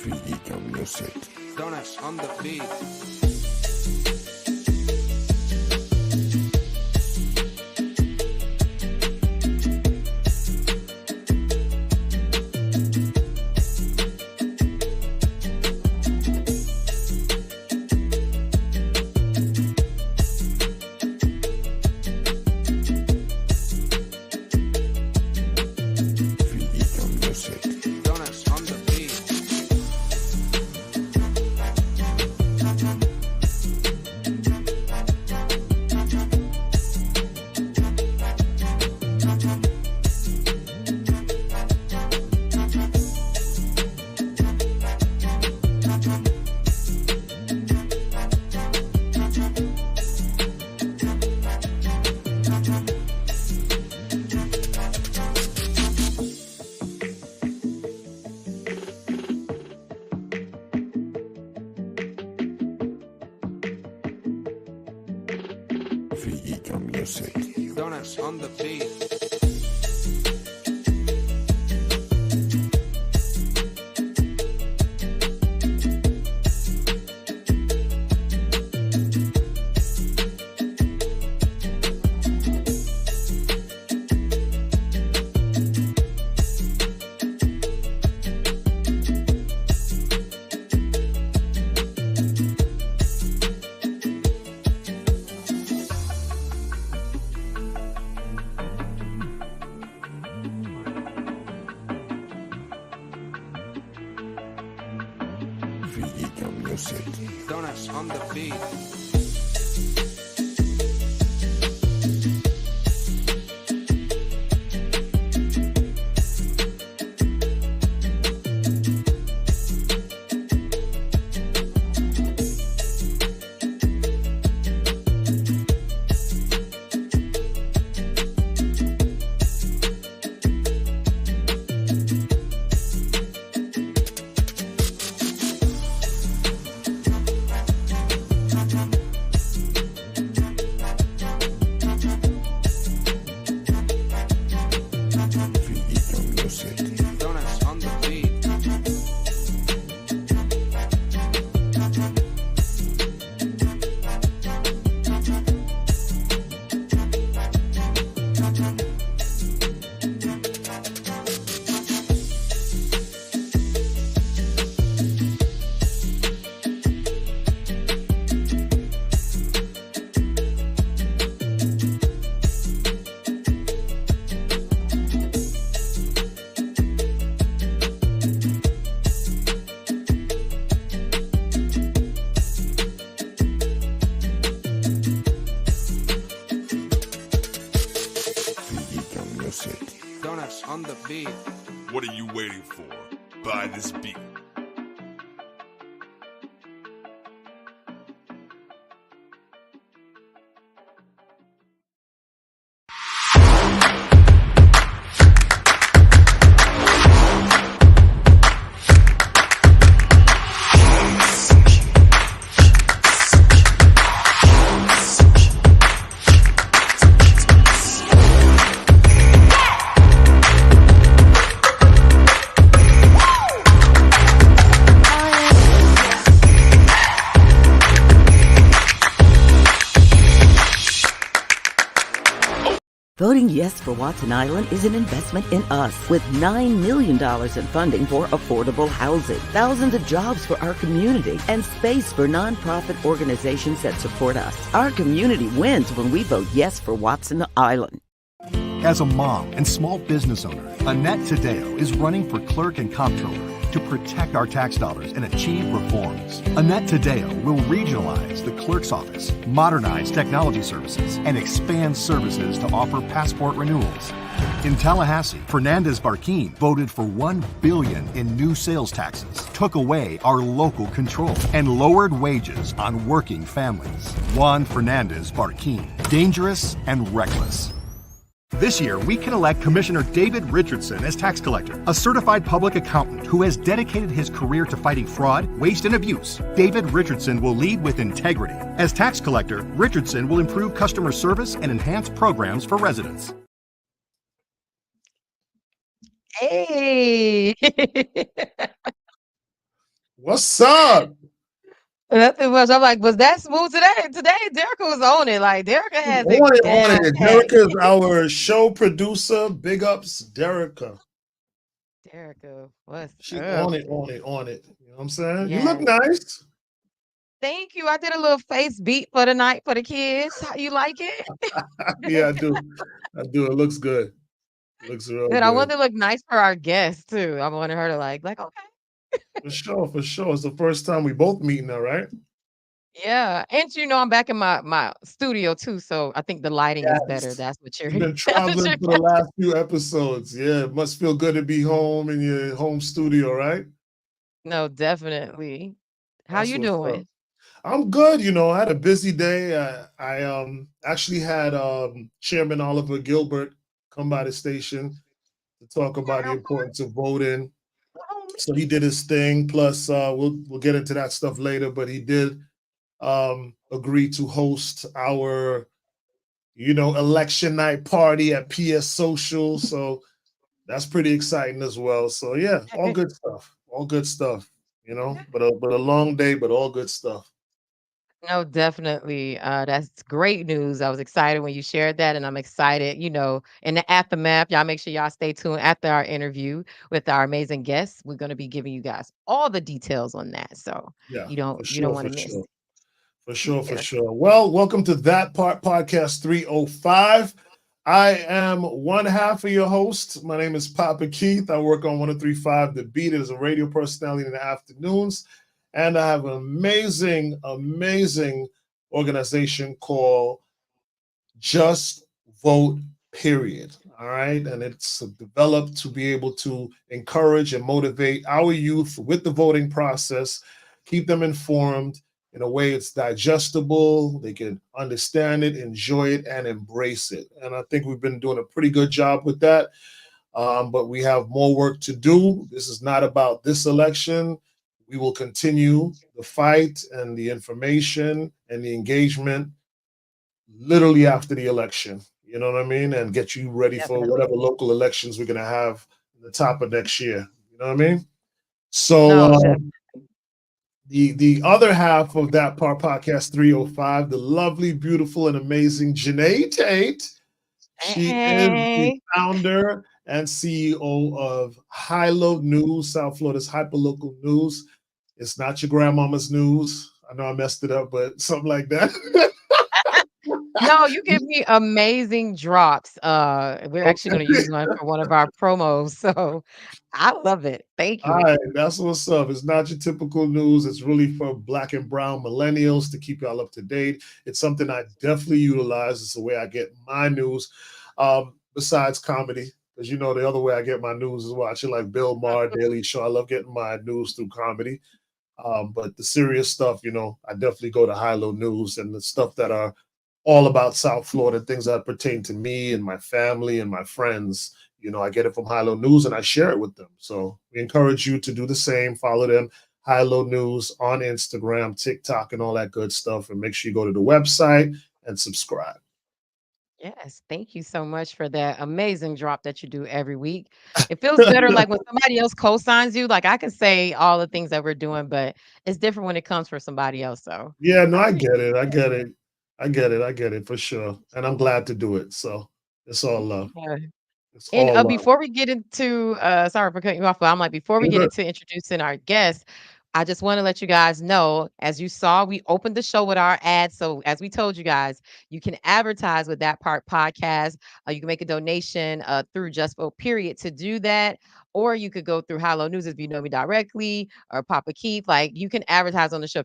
Physical music. Donuts on the beat. Physical music. Donuts on the beat. Physical music. Donuts on the beat. Physical music. Donuts on the beat. Physical music. Donuts on the beat. Physical music. Donuts on the beat. What are you waiting for? Buy this beat. Voting yes for Watson Island is an investment in us, with $9 million in funding for affordable housing, thousands of jobs for our community, and space for nonprofit organizations that support us. Our community wins when we vote yes for Watson Island. As a mom and small business owner, Annette Tadeo is running for clerk and comptroller to protect our tax dollars and achieve reforms. Annette Tadeo will regionalize the clerk's office, modernize technology services, and expand services to offer passport renewals. In Tallahassee, Fernandez Barquin voted for $1 billion in new sales taxes, took away our local control, and lowered wages on working families. Juan Fernandez Barquin, dangerous and reckless. This year, we can elect Commissioner David Richardson as tax collector, a certified public accountant who has dedicated his career to fighting fraud, waste, and abuse. David Richardson will lead with integrity. As tax collector, Richardson will improve customer service and enhance programs for residents. Hey! What's up? Nothing much. I'm like, was that smooth today? Today, Derek was on it. Like, Derek has it On it, on down it. pat. Derica is our show producer. Big ups, Derica. Derek, what's She up? on it, on it, on it. You know what I'm saying? You look Yes. nice. Thank you. I did a little face beat for the night for the kids. How you like it? Yeah, I do. I do. It looks good. Looks real Good. I good. want to look nice for our guests too. I wanted her to like, okay. For sure, for sure. It's the first time we both meeting now, right? Yeah. And I'm back in my studio too. So I think the lighting is better. Yes. That's what you're You've been that's what traveling you're for the last few episodes. Yeah, it must feel good to be home in your home studio, right? No, definitely. How That's you what's up. doing? I'm good. I had a busy day. I actually had Chairman Oliver Gilbert come by the station to talk about the importance of voting. So he did his thing. Plus, we'll get into that stuff later. But he did agree to host our election night party at PS Social. So that's pretty exciting as well. So yeah, all good stuff. All good stuff. But a long day, but all good stuff. No, definitely. That's great news. I was excited when you shared that, and I'm excited, in the aftermath. Y'all make sure y'all stay tuned after our interview with our amazing guests. We're going to be giving you guys all the details on that. So Yeah, for you don't sure, want for to miss sure. it. For sure, for Yes. sure. Well, welcome to That Part Podcast 305. I am one half of your host. My name is Papa Keith. I work on 1035 The Beat as a radio personality in the afternoons. And I have an amazing, amazing organization called Just Vote, period. All right. And it's developed to be able to encourage and motivate our youth with the voting process, keep them informed in a way it's digestible, they can understand it, enjoy it, and embrace it. And I think we've been doing a pretty good job with that. But we have more work to do. This is not about this election. We will continue the fight and the information and the engagement literally after the election. You know what I mean? And get you ready for Definitely. whatever local elections we're going to have in the top of next year. You know what I mean? So No, definitely. the other half of that part podcast 305, the lovely, beautiful, and amazing Janae Tate. She is the Hey. founder and CEO of High Low News, South Florida's hyperlocal news. It's not your grandmama's news. I know I messed it up, but something like that. No, you give me amazing drops. We're actually Okay. going to use one for one of our promos. So I love it. Thank All you. right, that's what's up. It's not your typical news. It's really for black and brown millennials to keep y'all up to date. It's something I definitely utilize. It's the way I get my news, besides comedy. Because the other way I get my news is watching like Bill Maher, Daily Show. I love getting my news through comedy. But the serious stuff, I definitely go to High Low News and the stuff that are all about South Florida, things that pertain to me and my family and my friends. I get it from High Low News and I share it with them. So we encourage you to do the same. Follow them, High Low News on Instagram, TikTok, and all that good stuff. And make sure you go to the website and subscribe. Yes, thank you so much for that amazing drop that you do every week. It feels better like when somebody else co-signs you. Like I can say all the things that we're doing, but it's different when it comes from somebody else. So Yeah, no, I I appreciate get it. I that. get it. I get it. I get it for sure. And I'm glad to do it. So it's all love. Yeah. It's And all love. before we get into sorry for cutting you off, but I'm like, before we You're get good. into introducing our guests, I just want to let you guys know, as you saw, we opened the show with our ads. So as we told you guys, you can advertise with that part podcast. You can make a donation through Just Vote Period to do that. Or you could go through Hello News if you know me directly or Papa Keith. Like you can advertise on the show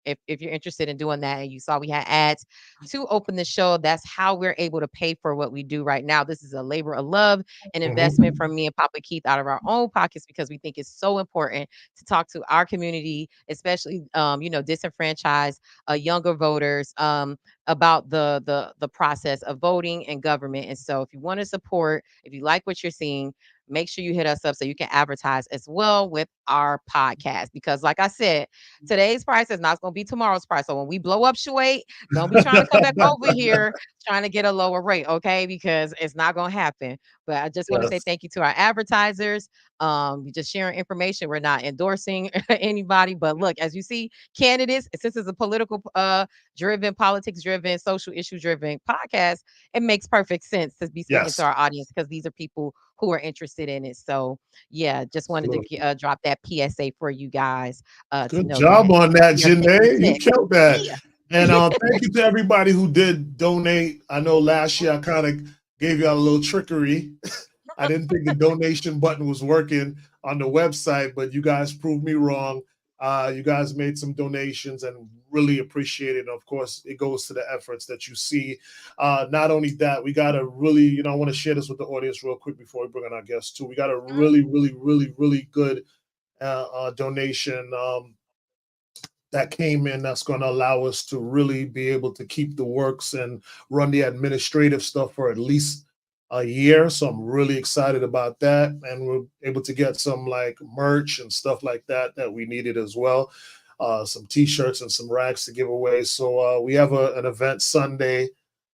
if you're interested in doing that and you saw we had ads to open the show. That's how we're able to pay for what we do right now. This is a labor of love, an investment Mhm. from me and Papa Keith out of our own pockets because we think it's so important to talk to our community, especially disenfranchised younger voters about the process of voting and government. And so if you want to support, if you like what you're seeing, make sure you hit us up so you can advertise as well with our podcast. Because, like I said, today's price is not going to be tomorrow's price. So when we blow up Shuate, don't be trying to come back over here trying to get a lower rate, okay? Because it's not going to happen. But I just want to say Yes. thank you to our advertisers. We just sharing information. We're not endorsing anybody. But look, as you see, candidates, since it's a political driven, politics driven, social issue driven podcast, it makes perfect sense to be speaking to Yes. our audience because these are people who are interested in it. So, yeah, just wanted to Absolutely. drop that PSA for you guys to Good know that job on that, we are taking Janae. You ticks. killed that. Yeah. And thank you to everybody who did donate. I know last year I kind of gave y'all a little trickery. I didn't think the donation button was working on the website, but you guys proved me wrong. You guys made some donations and really appreciate it. And of course, it goes to the efforts that you see. Not only that, we got a really, I want to share this with the audience real quick before we bring on our guests too. We got a really, really, really, really good donation that came in that's going to allow us to really be able to keep the works and run the administrative stuff for at least a year. So I'm really excited about that. And we're able to get some like merch and stuff like that that we needed as well. Some t-shirts and some rags to give away. So we have an event Sunday,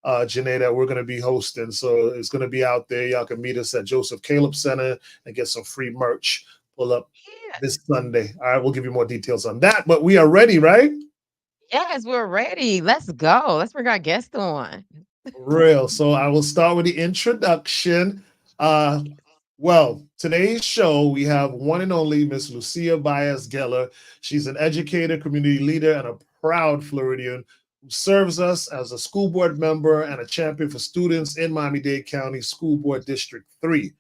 Janae, that we're going to be hosting. So it's going to be out there. Y'all can meet us at Joseph Caleb Center and get some free merch. Pull up Yeah. this Sunday. All right, we'll give you more details on that. But we are ready, right? Yes, we're ready. Let's go. Let's bring our guest on. Real. So I will start with the introduction. Well, today's show, we have one and only Miss Lucia Baez-Geller. She's an educator, community leader, and a proud Floridian who serves us as a school board member and a champion for students in Miami-Dade County School Board District 3.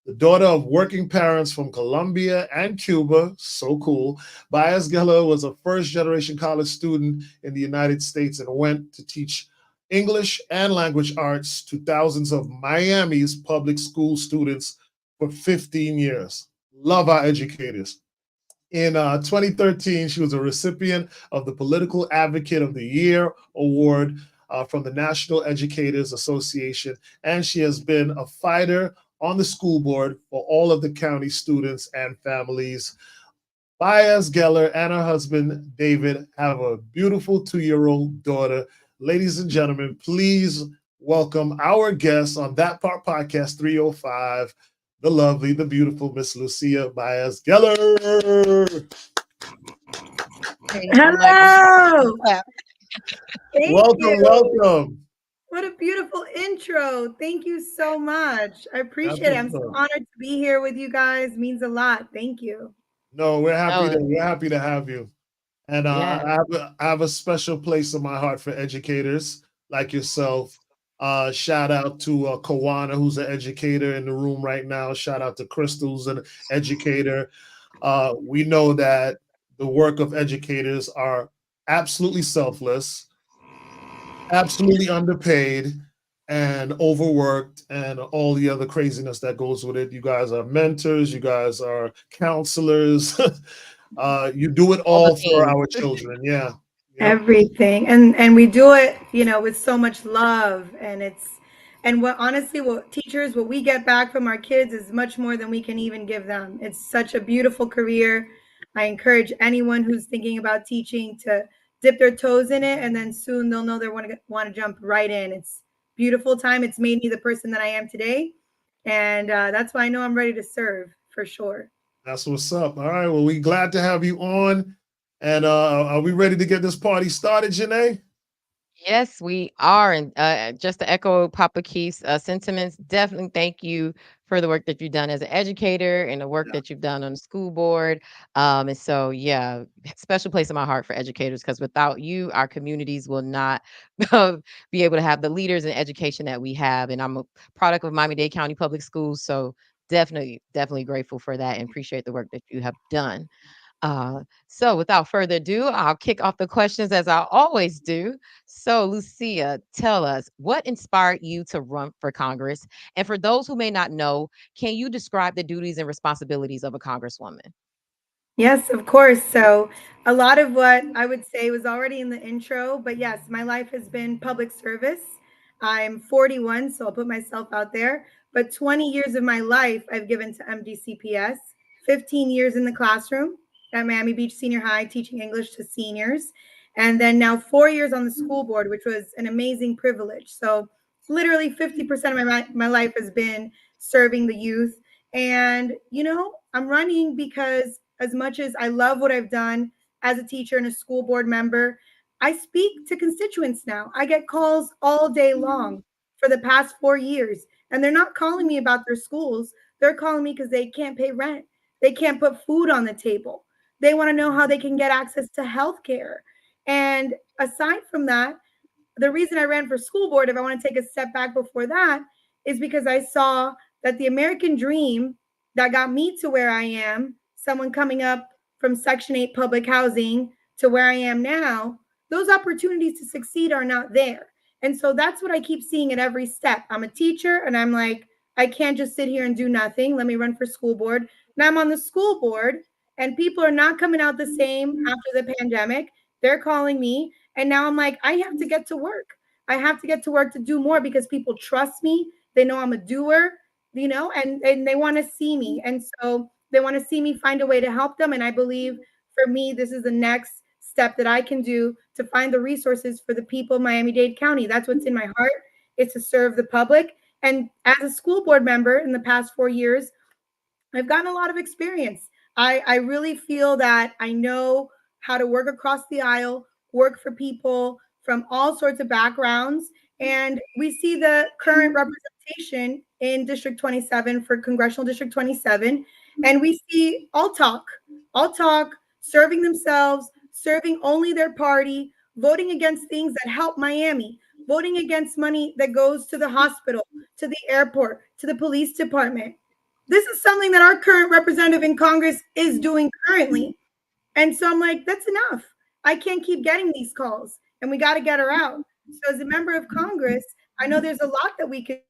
The daughter of working parents from Colombia and Cuba, so cool, Baez-Geller was a first-generation college student in the United States and went to teach English and language arts to thousands of Miami's public school students for 15 years. Love our educators. In 2013, she was a recipient of the Political Advocate of the Year Award from the National Educators Association, and she has been a fighter on the school board for all of the county students and families. Baez-Geller and her husband, David, have a beautiful 2-year-old daughter. Ladies and gentlemen, please welcome our guest on That Part Podcast 305, the lovely, the beautiful Miss Lucia Baez-Geller. Hello. Thank Welcome, you. welcome. What a beautiful intro. Thank you so much. I appreciate That's it. I'm what's so up. honored to be here with you guys. Means a lot. Thank you. No, we're happy Oh, to have you. And yeah. I have a special place in my heart for educators like yourself. Shout out to Kawana, who's an educator in the room right now. Shout out to Crystal, who's an educator. We know that the work of educators are absolutely selfless, absolutely underpaid, and overworked, and all the other craziness that goes with it. You guys are mentors, you guys are counselors. You do it All the all for things. our children. Yeah. Yep. Everything. And we do it, with so much love, and what honestly what teachers what we get back from our kids is much more than we can even give them. It's such a beautiful career. I encourage anyone who's thinking about teaching to dip their toes in it, and then soon they'll know they want to jump right in. It's beautiful time. It's made me the person that I am today, and that's why I know I'm ready to serve for sure. That's what's up. All right. Well, we glad to have you on. And are we ready to get this party started, Janae? Yes, we are. And just to echo Papa Keith's sentiments, definitely thank you for the work that you've done as an educator and the work Yeah. that you've done on the school board. And so, yeah, special place in my heart for educators because without you, our communities will not be able to have the leaders and education that we have. And I'm a product of Miami-Dade County Public Schools. So definitely grateful for that and appreciate the work that you have done. So without further ado, I'll kick off the questions as I always do. So, Lucia, tell us what inspired you to run for Congress? And for those who may not know, can you describe the duties and responsibilities of a congresswoman? Yes, of course. So, a lot of what I would say was already in the intro, but yes, my life has been public service. I'm 41, so I'll put myself out there. but 20 years of my life I've given to MDCPS, 15 years in the classroom at Miami Beach Senior High teaching English to seniors, and then now 4 years on the school board, which was an amazing privilege. So literally 50% of my life has been serving the youth. And, I'm running because as much as I love what I've done as a teacher and a school board member, I speak to constituents now. I get calls all day long for the past 4 years, and they're not calling me about their schools. They're calling me because they can't pay rent. They can't put food on the table. They want to know how they can get access to health care. And aside from that, the reason I ran for school board, if I want to take a step back before that, is because I saw that the American dream that got me to where I am, someone coming up from Section 8 public housing to where I am now, those opportunities to succeed are not there. And so that's what I keep seeing at every step. I'm a teacher and I'm like, I can't just sit here and do nothing. Let me run for school board. Now I'm on the school board and people are not coming out the same after the pandemic. They're calling me. And now I'm like, I have to get to work. I have to get to work to do more because people trust me. They know I'm a doer, and they want to see me. And so they want to see me find a way to help them. And I believe for me, this is the next step that I can do to find the resources for the people of Miami-Dade County. That's what's in my heart, is to serve the public. And as a school board member in the past 4 years, I've gotten a lot of experience. I really feel that I know how to work across the aisle, work for people from all sorts of backgrounds. And we see the current representation in District 27 for Congressional District 27. And we see all talk, serving themselves, serving only their party, voting against things that help Miami, voting against money that goes to the hospital, to the airport, to the police department. This is something that our current representative in Congress is doing currently. And so I'm like, that's enough. I can't keep getting these calls and we got to get her out. So as a member of Congress, I know there's a lot that we can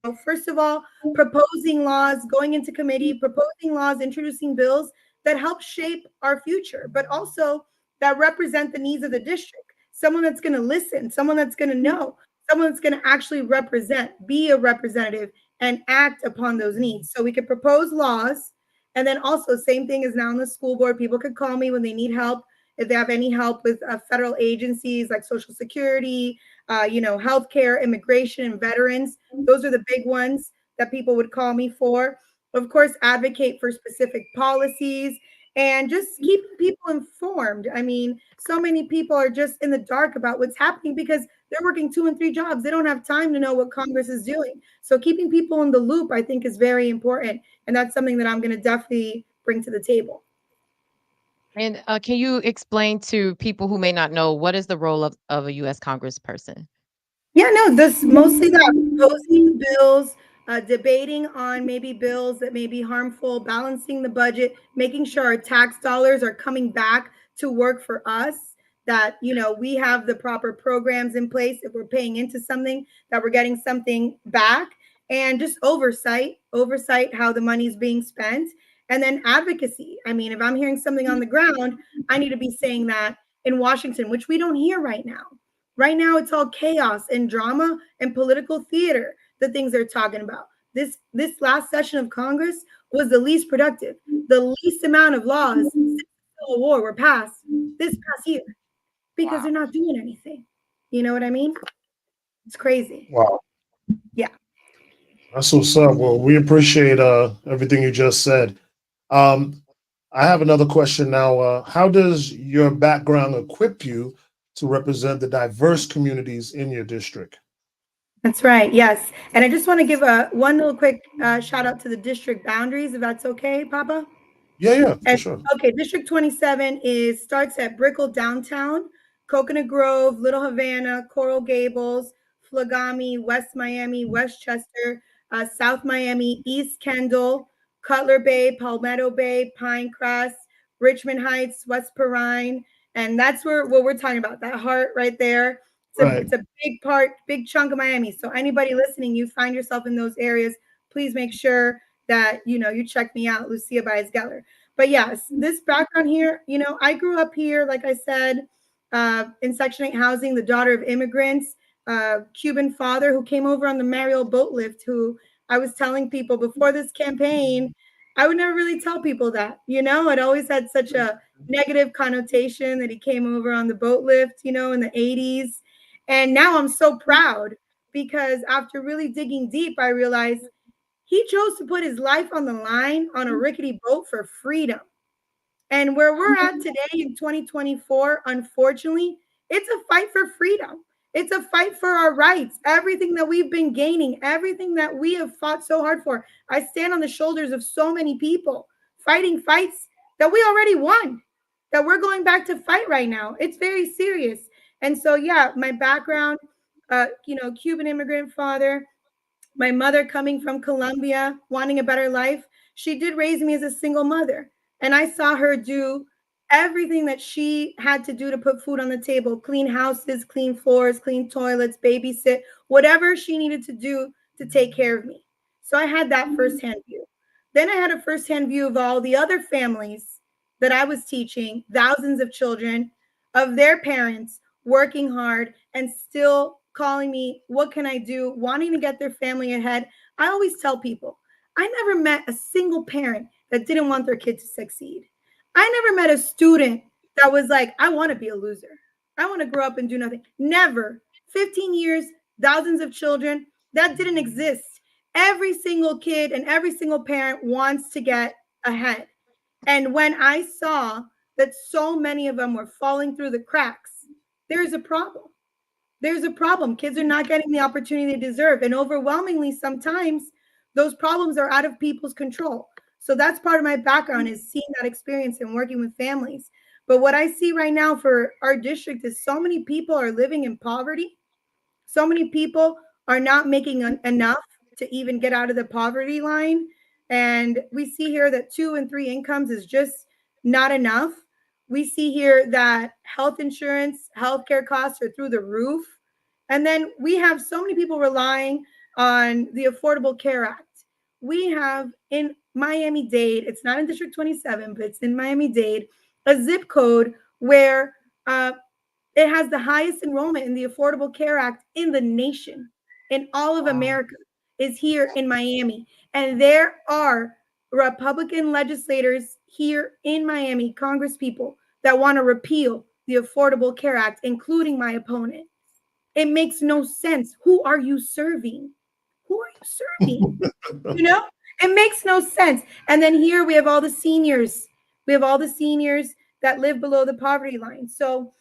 do. First of all, proposing laws, going into committee, proposing laws, introducing bills that help shape our future, but also that represent the needs of the district. Someone that's going to listen, someone that's going to know, someone that's going to actually represent, be a representative and act upon those needs. So we could propose laws. And then also same thing is now on the school board. People could call me when they need help. If they have any help with federal agencies like Social Security, healthcare, immigration, and veterans, those are the big ones that people would call me for. Of course, advocate for specific policies and just keep people informed. I mean, so many people are just in the dark about what's happening because they're working 2 and 3 jobs. They don't have time to know what Congress is doing. So keeping people in the loop, I think, is very important. And that's something that I'm going to definitely bring to the table. And can you explain to people who may not know, what is the role of a U.S. Congressperson? Yeah, no, this mostly that proposing bills, debating on maybe bills that may be harmful, balancing the budget, making sure our tax dollars are coming back to work for us, that, we have the proper programs in place. If we're paying into something, that we're getting something back, and just oversight how the money's being spent. And then advocacy. I mean, if I'm hearing something on the ground, I need to be saying that in Washington, which we don't hear right now. Right now, it's all chaos and drama and political theater, the things they're talking about. This last session of Congress was the least productive. The least amount of laws since the Civil War were passed this past year because they're not doing anything. You know what I mean? It's crazy. Wow. Yeah. That's what's up. Well, we appreciate everything you just said. I have another question now. How does your background equip you to represent the diverse communities in your district? That's right. Yes. And I just want to give one little quick shout out to the district boundaries, if that's okay, Papa. Yeah, for sure. Okay, District 27 starts at Brickell downtown, Coconut Grove, Little Havana, Coral Gables, Flagami, West Miami, Westchester, South Miami, East Kendall, Cutler Bay, Palmetto Bay, Pinecrest, Richmond Heights, West Perrine. And that's what we're talking about, that heart right there. It's a big chunk of Miami. So anybody listening, you find yourself in those areas, please make sure that, you check me out, Lucia Baez-Geller. But yes, this background here, I grew up here, like I said, in Section 8 housing, the daughter of immigrants, Cuban father who came over on the Mariel boat lift, who I was telling people before this campaign, I would never really tell people that, it always had such a negative connotation that he came over on the boat lift, in the 80s. And now I'm so proud because after really digging deep, I realized he chose to put his life on the line on a rickety boat for freedom. And where we're at today in 2024, unfortunately, it's a fight for freedom. It's a fight for our rights. Everything that we've been gaining, everything that we have fought so hard for. I stand on the shoulders of so many people fighting fights that we already won, that we're going back to fight right now. It's very serious. And so, yeah, my background, Cuban immigrant father, my mother coming from Colombia, wanting a better life, she did raise me as a single mother. And I saw her do everything that she had to do to put food on the table, clean houses, clean floors, clean toilets, babysit, whatever she needed to do to take care of me. So I had that firsthand view. Then I had a firsthand view of all the other families that I was teaching, thousands of children, of their parents working hard and still calling me, what can I do, wanting to get their family ahead. I always tell people, I never met a single parent that didn't want their kid to succeed. I never met a student that was like, I want to be a loser. I want to grow up and do nothing. Never. 15 years, thousands of children, that didn't exist. Every single kid and every single parent wants to get ahead. And when I saw that so many of them were falling through the cracks, there's a problem. There's a problem. Kids are not getting the opportunity they deserve. And overwhelmingly, sometimes those problems are out of people's control. So that's part of my background, is seeing that experience and working with families. But what I see right now for our district is so many people are living in poverty. So many people are not making enough to even get out of the poverty line. And we see here that 2 and 3 incomes is just not enough. We see here that health insurance, healthcare costs are through the roof. And then we have so many people relying on the Affordable Care Act. We have in Miami-Dade, it's not in District 27, but it's in Miami-Dade, a zip code where it has the highest enrollment in the Affordable Care Act in the nation, in all of America, is here in Miami. And there are Republican legislators here in Miami, Congress people, that want to repeal the Affordable Care Act, including my opponent. It makes no sense. Who are you serving? Who are you serving? It makes no sense. And then here we have all the seniors. We have all the seniors that live below the poverty line. So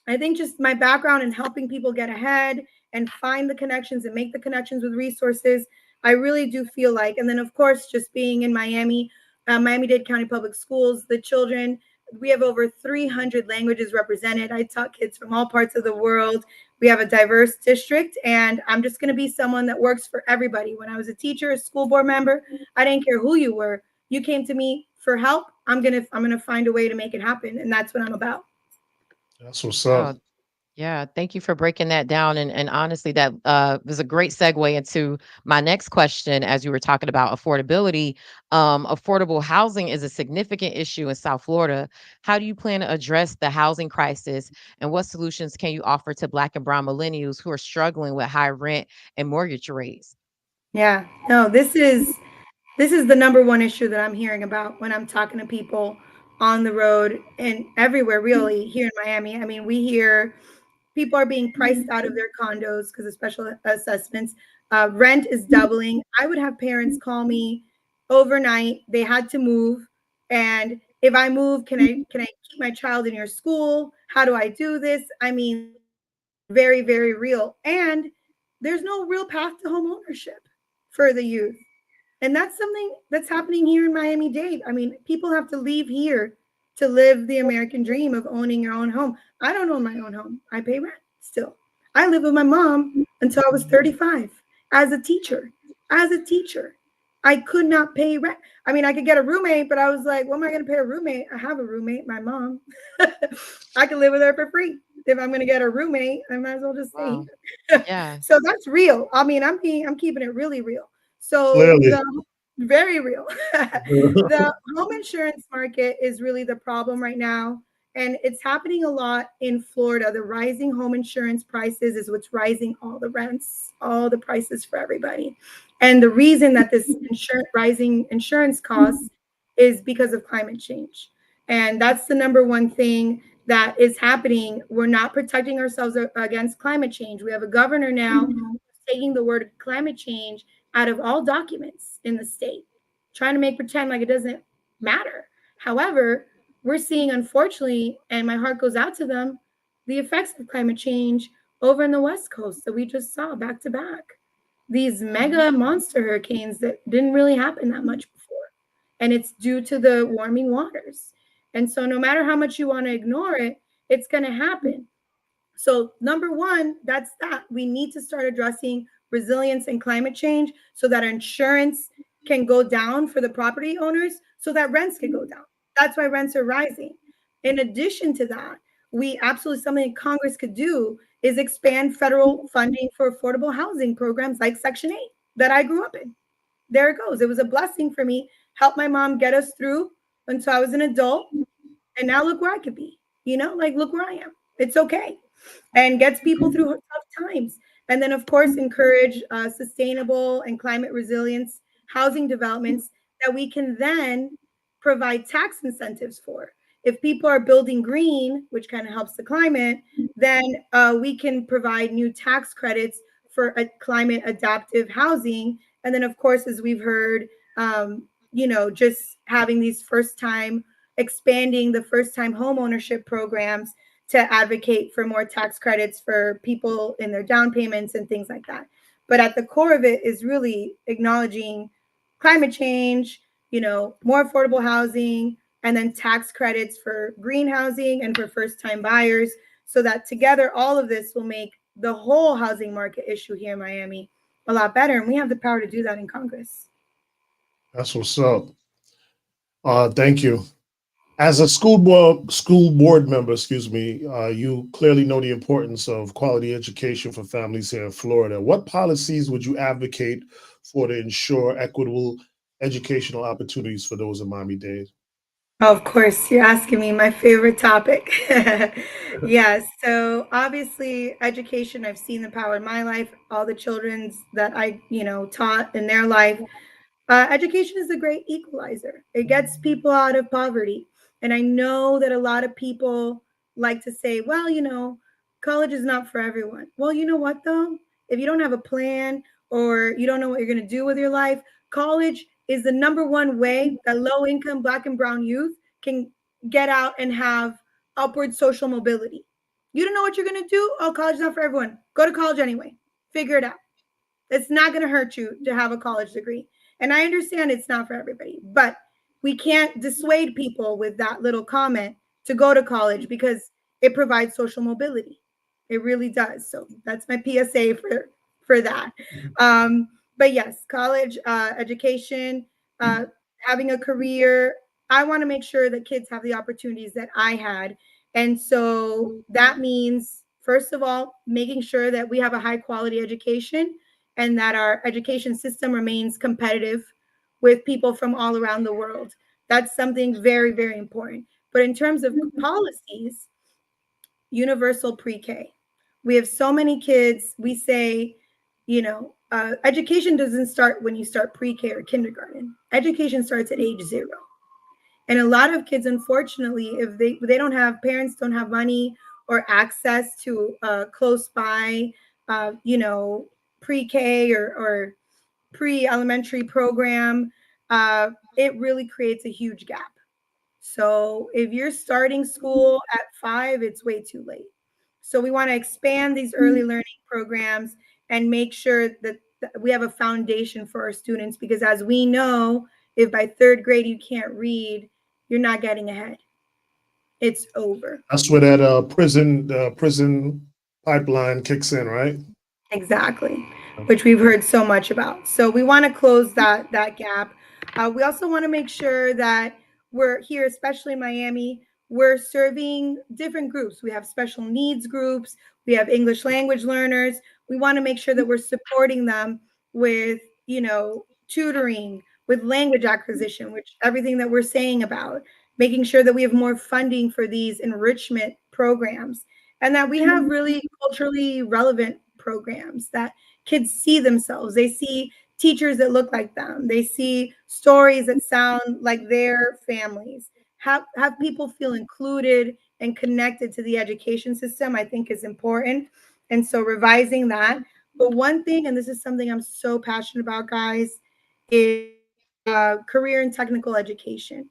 I think just my background in helping people get ahead and find the connections and make the connections with resources, I really do feel like, and then of course, just being in Miami, Miami-Dade County Public Schools, the children, we have over 300 languages represented. I taught kids from all parts of the world. We have a diverse district, and I'm just going to be someone that works for everybody. When I was a teacher, a school board member, I didn't care who you were. You came to me for help. I'm gonna find a way to make it happen, and that's what I'm about. That's what's up. Yeah, thank you for breaking that down. And honestly, that was a great segue into my next question. As you were talking about affordability, affordable housing is a significant issue in South Florida. How do you plan to address the housing crisis, and what solutions can you offer to Black and Brown millennials who are struggling with high rent and mortgage rates? Yeah, no, this is the number one issue that I'm hearing about when I'm talking to people on the road and everywhere, really, here in Miami. I mean, we hear people are being priced out of their condos because of special assessments. Rent is doubling. I would have parents call me overnight. They had to move, and if I move, can I keep my child in your school? How do I do this? I mean, very, very real. And there's no real path to home ownership for the youth. And that's something that's happening here in Miami-Dade. I mean, people have to leave here to live the American dream of owning your own home. I don't own my own home. I pay rent still. I lived with my mom until I was 35 as a teacher. I could not pay rent. I mean, I could get a roommate, but I was like, what am I going to pay a roommate? I have a roommate, my mom. I can live with her for free. If I'm going to get a roommate, I might as well just stay here. Yeah. So that's real. I mean, I'm keeping it really real. So very real. The home insurance market is really the problem right now. And it's happening a lot in Florida. The rising home insurance prices is what's rising all the rents, all the prices for everybody. And the reason that this rising insurance costs is because of climate change. And that's the number one thing that is happening. We're not protecting ourselves against climate change. We have a governor now taking the word climate change out of all documents in the state, trying to make pretend like it doesn't matter. However, we're seeing, unfortunately, and my heart goes out to them, the effects of climate change over in the West Coast that we just saw back to back. These mega monster hurricanes that didn't really happen that much before. And it's due to the warming waters. And so no matter how much you want to ignore it, it's going to happen. So number one, that's that. We need to start addressing resilience and climate change so that insurance can go down for the property owners so that rents can go down. That's why rents are rising. In addition to that, we absolutely, something Congress could do is expand federal funding for affordable housing programs like Section 8 that I grew up in. There it goes. It was a blessing for me. Helped my mom get us through until I was an adult. And now look where I could be, like look where I am. It's okay. And gets people through tough times. And then, of course, encourage sustainable and climate resilience housing developments that we can then provide tax incentives for. If people are building green, which kind of helps the climate, then we can provide new tax credits for a climate adaptive housing. And then, of course, as we've heard, just having these expanding the first-time home ownership programs to advocate for more tax credits for people in their down payments and things like that. But at the core of it is really acknowledging climate change, more affordable housing, and then tax credits for green housing and for first-time buyers, so that together all of this will make the whole housing market issue here in Miami a lot better. And we have the power to do that in Congress. That's what's up. Thank you. As a school board member, you clearly know the importance of quality education for families here in Florida. What policies would you advocate for to ensure equitable educational opportunities for those in Miami-Dade? Of course, you're asking me my favorite topic. Yes, so obviously education, I've seen the power in my life, all the children's that I, taught in their life. Education is a great equalizer. It gets people out of poverty. And I know that a lot of people like to say, well, college is not for everyone. Well, you know what, though? If you don't have a plan or you don't know what you're going to do with your life, college is the number one way that low-income Black and brown youth can get out and have upward social mobility. You don't know what you're going to do? Oh, college is not for everyone. Go to college anyway. Figure it out. It's not going to hurt you to have a college degree. And I understand it's not for everybody, but we can't dissuade people with that little comment to go to college because it provides social mobility. It really does. So that's my PSA for that. But yes, college education, having a career. I want to make sure that kids have the opportunities that I had. And so that means, first of all, making sure that we have a high quality education and that our education system remains competitive with people from all around the world. That's something very, very important. But in terms of policies, universal pre-K. We have so many kids, we say, education doesn't start when you start pre-K or kindergarten. Education starts at age 0. And a lot of kids, unfortunately, if they don't have, parents don't have money or access to close by, pre-K or pre-elementary program, it really creates a huge gap. So if you're starting school at 5, it's way too late. So we want to expand these early learning programs and make sure that we have a foundation for our students, because as we know, if by 3rd grade you can't read, you're not getting ahead. It's over. That's where that prison pipeline kicks in, right? Exactly, which we've heard so much about. So we want to close that gap. We also want to make sure that we're here, especially in Miami, we're serving different groups. We have special needs groups. We have English language learners. We want to make sure that we're supporting them with, tutoring, with language acquisition, which everything that we're saying about, making sure that we have more funding for these enrichment programs, and that we have really culturally relevant programs that kids see themselves. They see teachers that look like them. They see stories that sound like their families. Have people feel included and connected to the education system, I think is important. And so revising that. But one thing, and this is something I'm so passionate about, guys, is career and technical education.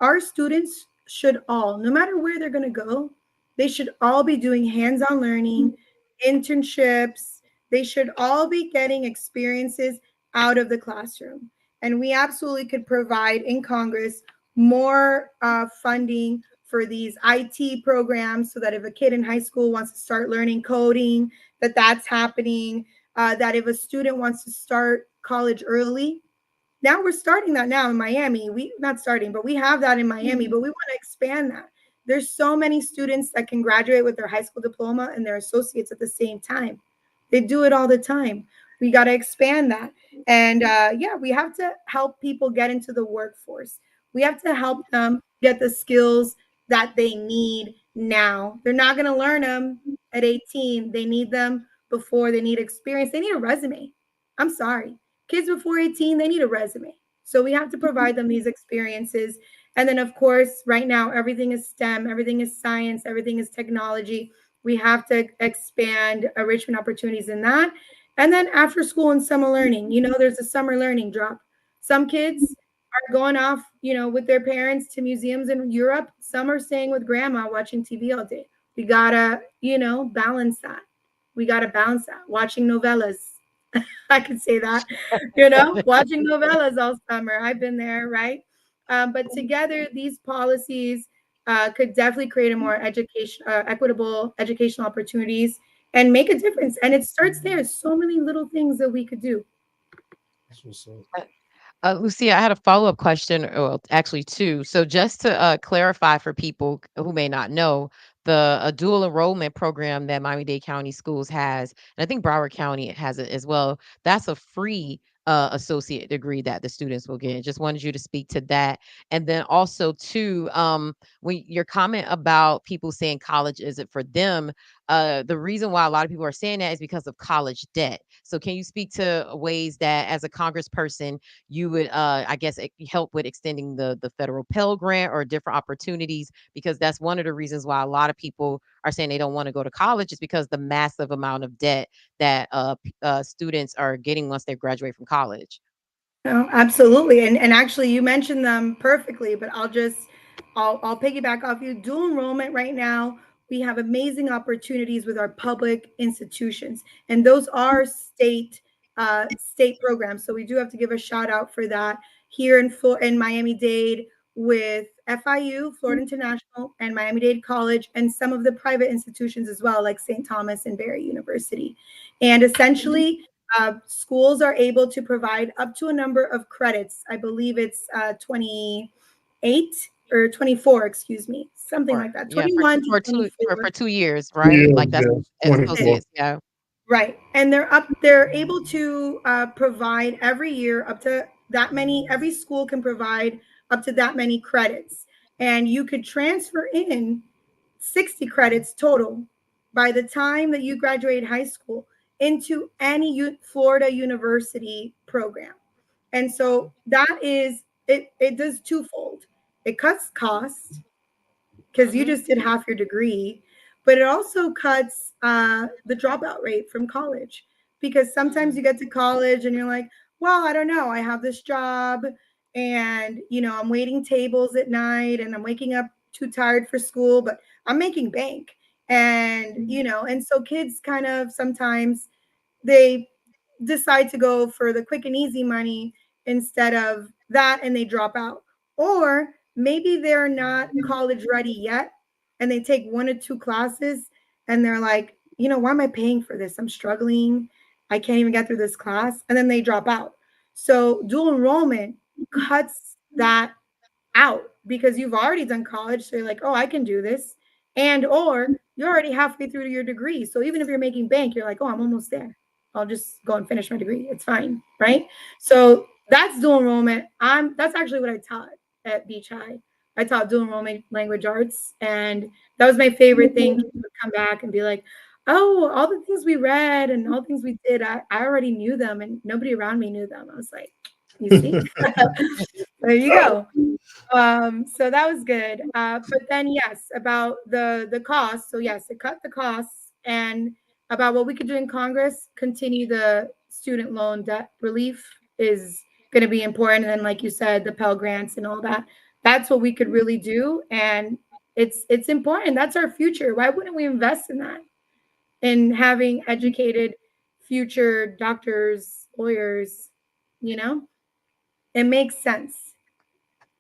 Our students should all, no matter where they're going to go, they should all be doing hands-on learning, internships. They should all be getting experiences out of the classroom. And we absolutely could provide in Congress more funding for these IT programs so that if a kid in high school wants to start learning coding, that's happening. That if a student wants to start college early, now we're starting that now in Miami. We not starting, but we have that in Miami, but we want to expand that. There's so many students that can graduate with their high school diploma and their associates at the same time. They do it all the time. We got to expand that. And yeah, we have to help people get into the workforce. We have to help them get the skills that they need now. They're not going to learn them at 18. They need them before. They need experience. They need a resume. I'm sorry. Kids before 18, they need a resume. So we have to provide them these experiences. And then, of course, right now, everything is STEM, everything is science, everything is technology. We have to expand enrichment opportunities in that. And then after school and summer learning, there's a summer learning drop. Some kids are going off, with their parents to museums in Europe. Some are staying with grandma watching TV all day. We gotta, balance that. We gotta balance that. Watching novellas. I can say that, watching novellas all summer. I've been there, right? But together, these policies could definitely create a more equitable educational opportunities and make a difference. And it starts there. So many little things that we could do. Lucia, I had a follow-up question, or well, actually two. So just to clarify for people who may not know, the dual enrollment program that Miami-Dade County Schools has, and I think Broward County has it as well, that's a free associate degree that the students will get. Just wanted you to speak to that. And then also too, when your comment about people saying college isn't for them, the reason why a lot of people are saying that is because of college debt. So can you speak to ways that as a congressperson you would I guess help with extending the federal Pell Grant or different opportunities, because that's one of the reasons why a lot of people are saying they don't want to go to college, is because the massive amount of debt that students are getting once they graduate from college. No, absolutely. And actually you mentioned them perfectly, but I'll piggyback off you. Dual enrollment right now, we have amazing opportunities with our public institutions, and those are state programs. So we do have to give a shout out for that here in Miami-Dade with FIU, Florida International, and Miami-Dade College, and some of the private institutions as well, like St. Thomas and Barry University. And essentially, schools are able to provide up to a number of credits. I believe it's 28 or 24, excuse me, something Or like that. yeah, 21 to two 24. for 2 years, Yeah, right? Like that's yeah, 24. associates, yeah. Right. And they're able to provide every year up to that many, every school can provide up to that many credits. And you could transfer in 60 credits total by the time that you graduate high school into any Florida university program. And so that is it does twofold. It cuts costs because you Hmm. just did half your degree, but it also cuts the dropout rate from college, because sometimes you get to college and you're like, well, I don't know, I have this job and I'm waiting tables at night and I'm waking up too tired for school, but I'm making bank. And and so kids kind of sometimes they decide to go for the quick and easy money instead of that, and they drop out. Or maybe they're not college ready yet and they take one or two classes and they're like, why am I paying for this? I'm struggling. I can't even get through this class. And then they drop out. So dual enrollment cuts that out because you've already done college. So you're like, oh, I can do this. And or you're already halfway through your degree. So even if you're making bank, you're like, oh, I'm almost there. I'll just go and finish my degree. It's fine. Right. So that's dual enrollment. That's actually what I taught at Beach High. I taught dual enrollment language arts. And that was my favorite thing. Kids would come back and be like, Oh, all the things we read and all the things we did, I already knew them and nobody around me knew them. I was like, you see? There you go. So that was good. But then yes, about the cost. So yes, it cut the costs, and about what we could do in Congress, continue the student loan debt relief is going to be important. And then, like you said, the Pell Grants and all that. That's what we could really do, and it's important. That's our future. Why wouldn't we invest in that? In having educated future doctors, lawyers, you know, it makes sense.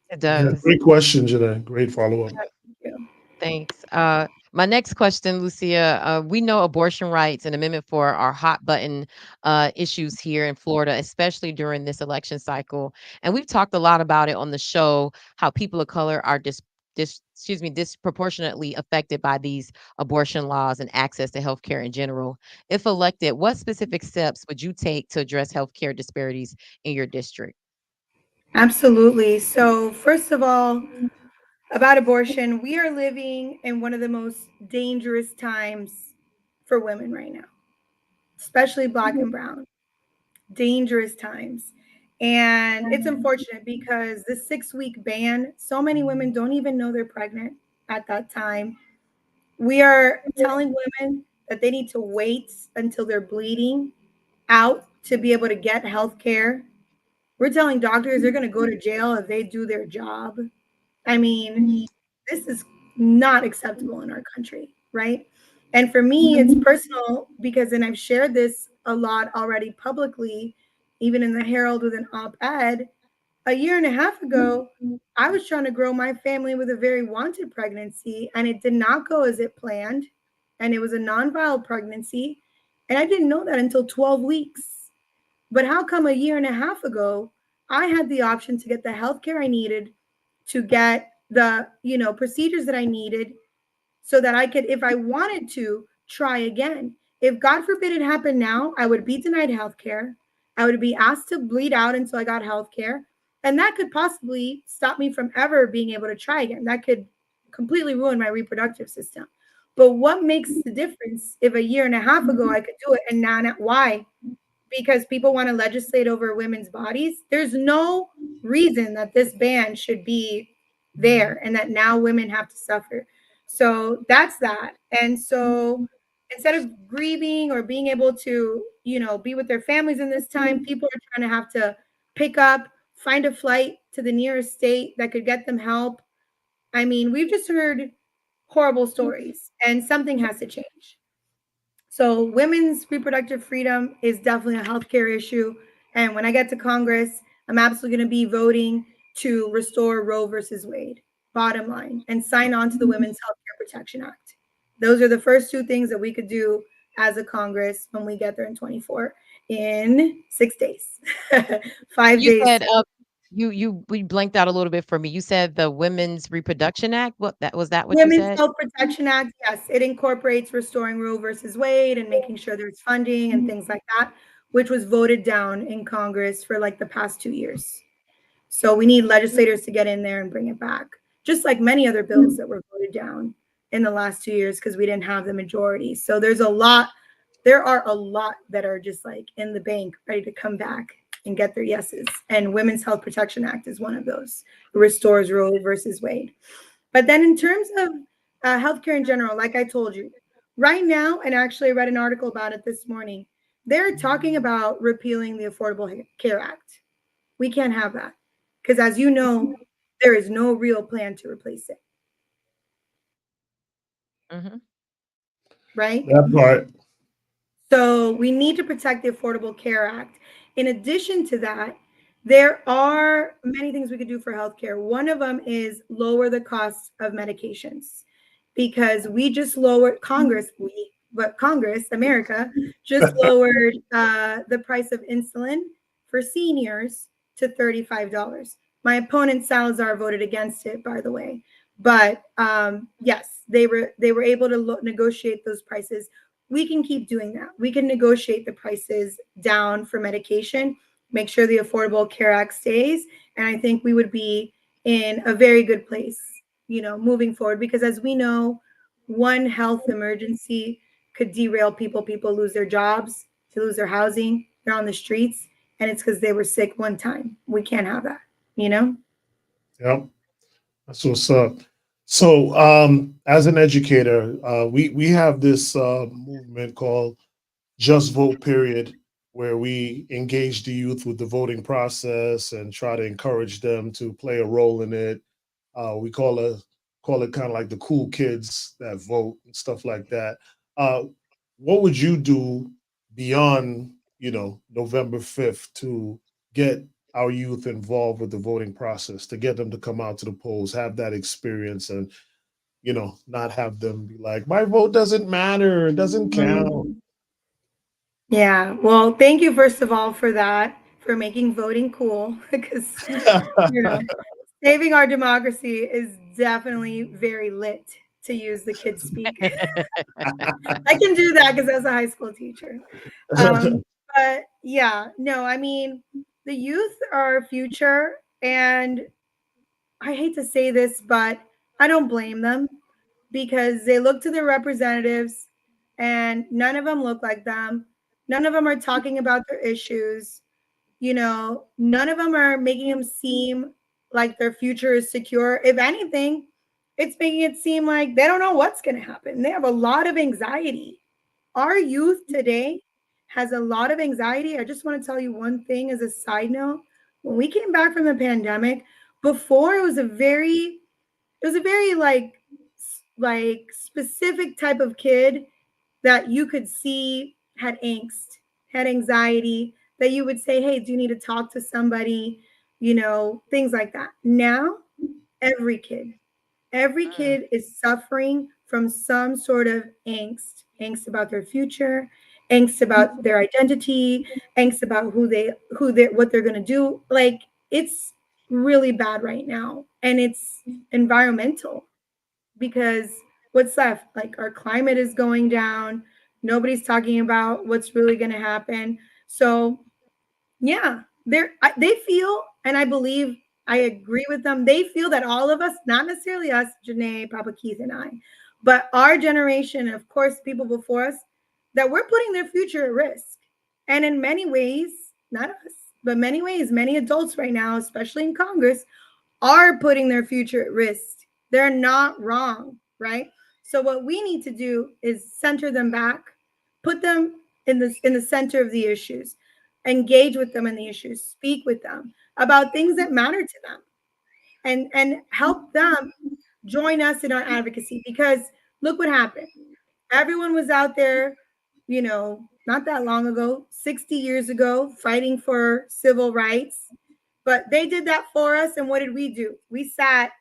It Yeah, does. great question, Janae. Great follow up. Thank you. Thanks. My next question, Lucia. We know abortion rights and Amendment 4 are hot button issues here in Florida, especially during this election cycle. And we've talked a lot about it on the show, how people of color are disproportionately affected by these abortion laws and access to healthcare in general. If elected, what specific steps would you take to address healthcare disparities in your district? Absolutely. So, first of all, about abortion, we are living in one of the most dangerous times for women right now, especially Black and Brown. Dangerous times. And it's unfortunate because the 6 week ban, so many women don't even know they're pregnant at that time. We are telling women that they need to wait until they're bleeding out to be able to get health care. We're telling doctors they're going to go to jail if they do their job. I mean, this is not acceptable in our country, right? And for me, it's personal because, and I've shared this a lot already publicly, even in the Herald with an op ed. A year and a half ago, I was trying to grow my family with a very wanted pregnancy, and it did not go as it planned. And it was a non viable pregnancy. And I didn't know that until 12 weeks. But how come a year and a half ago, I had the option to get the healthcare I needed, to get the, procedures that I needed so that I could, if I wanted to, try again. If God forbid it happened now, I would be denied healthcare. I would be asked to bleed out until I got healthcare. And that could possibly stop me from ever being able to try again. That could completely ruin my reproductive system. But what makes the difference if a year and a half ago I could do it and now not? Why? Because people want to legislate over women's bodies. There's no reason that this ban should be there and that now women have to suffer. So that's that. And so instead of grieving or being able to, be with their families in this time, people are trying to have to pick up, find a flight to the nearest state that could get them help. I mean, we've just heard horrible stories and something has to change. So women's reproductive freedom is definitely a healthcare issue. And when I get to Congress, I'm absolutely going to be voting to restore Roe versus Wade, bottom line, and sign on to the Women's Healthcare Protection Act. Those are the first two things that we could do as a Congress when we get there in 24, in 6 days, 5 You days. said you we blanked out a little bit for me. You said the Women's Reproduction Act. That what you Women's said? Health Protection Act, yes, it incorporates restoring Roe versus Wade and making sure there's funding and things like that, which was voted down in Congress for like the past 2 years. So we need legislators to get in there and bring it back, just like many other bills that were voted down in the last 2 years because we didn't have the majority. So there are a lot that are just like in the bank, ready to come back and get their yeses. And Women's Health Protection Act is one of those. It restores Roe versus Wade. But then in terms of healthcare in general, like I told you, right now, and actually I read an article about it this morning, they're talking about repealing the Affordable Care Act. We can't have that because, as you know, there is no real plan to replace it, Mhm. right? That part. So we need to protect the Affordable Care Act. In addition to that, there are many things we could do for healthcare. One of them is lower the cost of medications because we just lowered Congress, America, just lowered the price of insulin for seniors to $35. My opponent Salazar voted against it, by the way. But yes, they were able to negotiate those prices. We can keep doing that. We can negotiate the prices down for medication, make sure the Affordable Care Act stays. And I think we would be in a very good place, moving forward. Because as we know, one health emergency could derail people. People lose their jobs, they lose their housing, they're on the streets, and it's because they were sick one time. We can't have that, you know? Yep, that's what's up. So, as an educator, we have this movement called Just Vote Period, where we engage the youth with the voting process and try to encourage them to play a role in it. We call it kind of like the cool kids that vote and stuff like that. Uh, what would you do beyond, November 5th to get our youth involved with the voting process, to get them to come out to the polls, have that experience, and not have them be like, my vote doesn't matter, it doesn't count. Mm. Yeah. Well, thank you first of all for that, for making voting cool, because you know, saving our democracy is definitely very lit, to use the kids speak. I can do that because I was a high school teacher. But yeah, no, I mean, the youth are our future, and I hate to say this, but I don't blame them because they look to their representatives and none of them look like them. None of them are talking about their issues. None of them are making them seem like their future is secure. If anything, it's making it seem like they don't know what's going to happen. They have a lot of anxiety. Our youth today has a lot of anxiety. I just want to tell you one thing as a side note. When we came back from the pandemic, before it was a very like specific type of kid that you could see had angst, had anxiety, that you would say, hey, do you need to talk to somebody? Things like that. Now, every kid, every Mm. kid is suffering from some sort of angst about their future, angst about their identity, angst about what they're going to do. Like, it's really bad right now, and it's environmental, because what's left? Like, our climate is going down. Nobody's talking about what's really going to happen. So yeah, they feel, and I believe I agree with them. They feel that all of us, not necessarily us, Janae, Papa Keith, and I, but our generation, and of course, people before us, that we're putting their future at risk. And in many ways, not us, but many ways, many adults right now, especially in Congress, are putting their future at risk. They're not wrong, right? So what we need to do is center them back, put them in the center of the issues, engage with them in the issues, speak with them about things that matter to them, and help them join us in our advocacy. Because look what happened. Everyone was out there, not that long ago, 60 years ago, fighting for civil rights. But they did that for us. And what did we do? We sat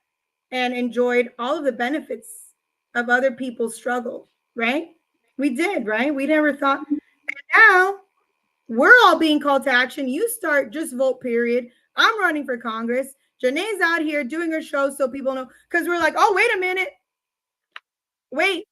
and enjoyed all of the benefits of other people's struggle, right? We did, right? We never thought. And now we're all being called to action. You start Just Vote, period. I'm running for Congress. Janae's out here doing her show so people know. Because we're like, oh, wait a minute. Wait.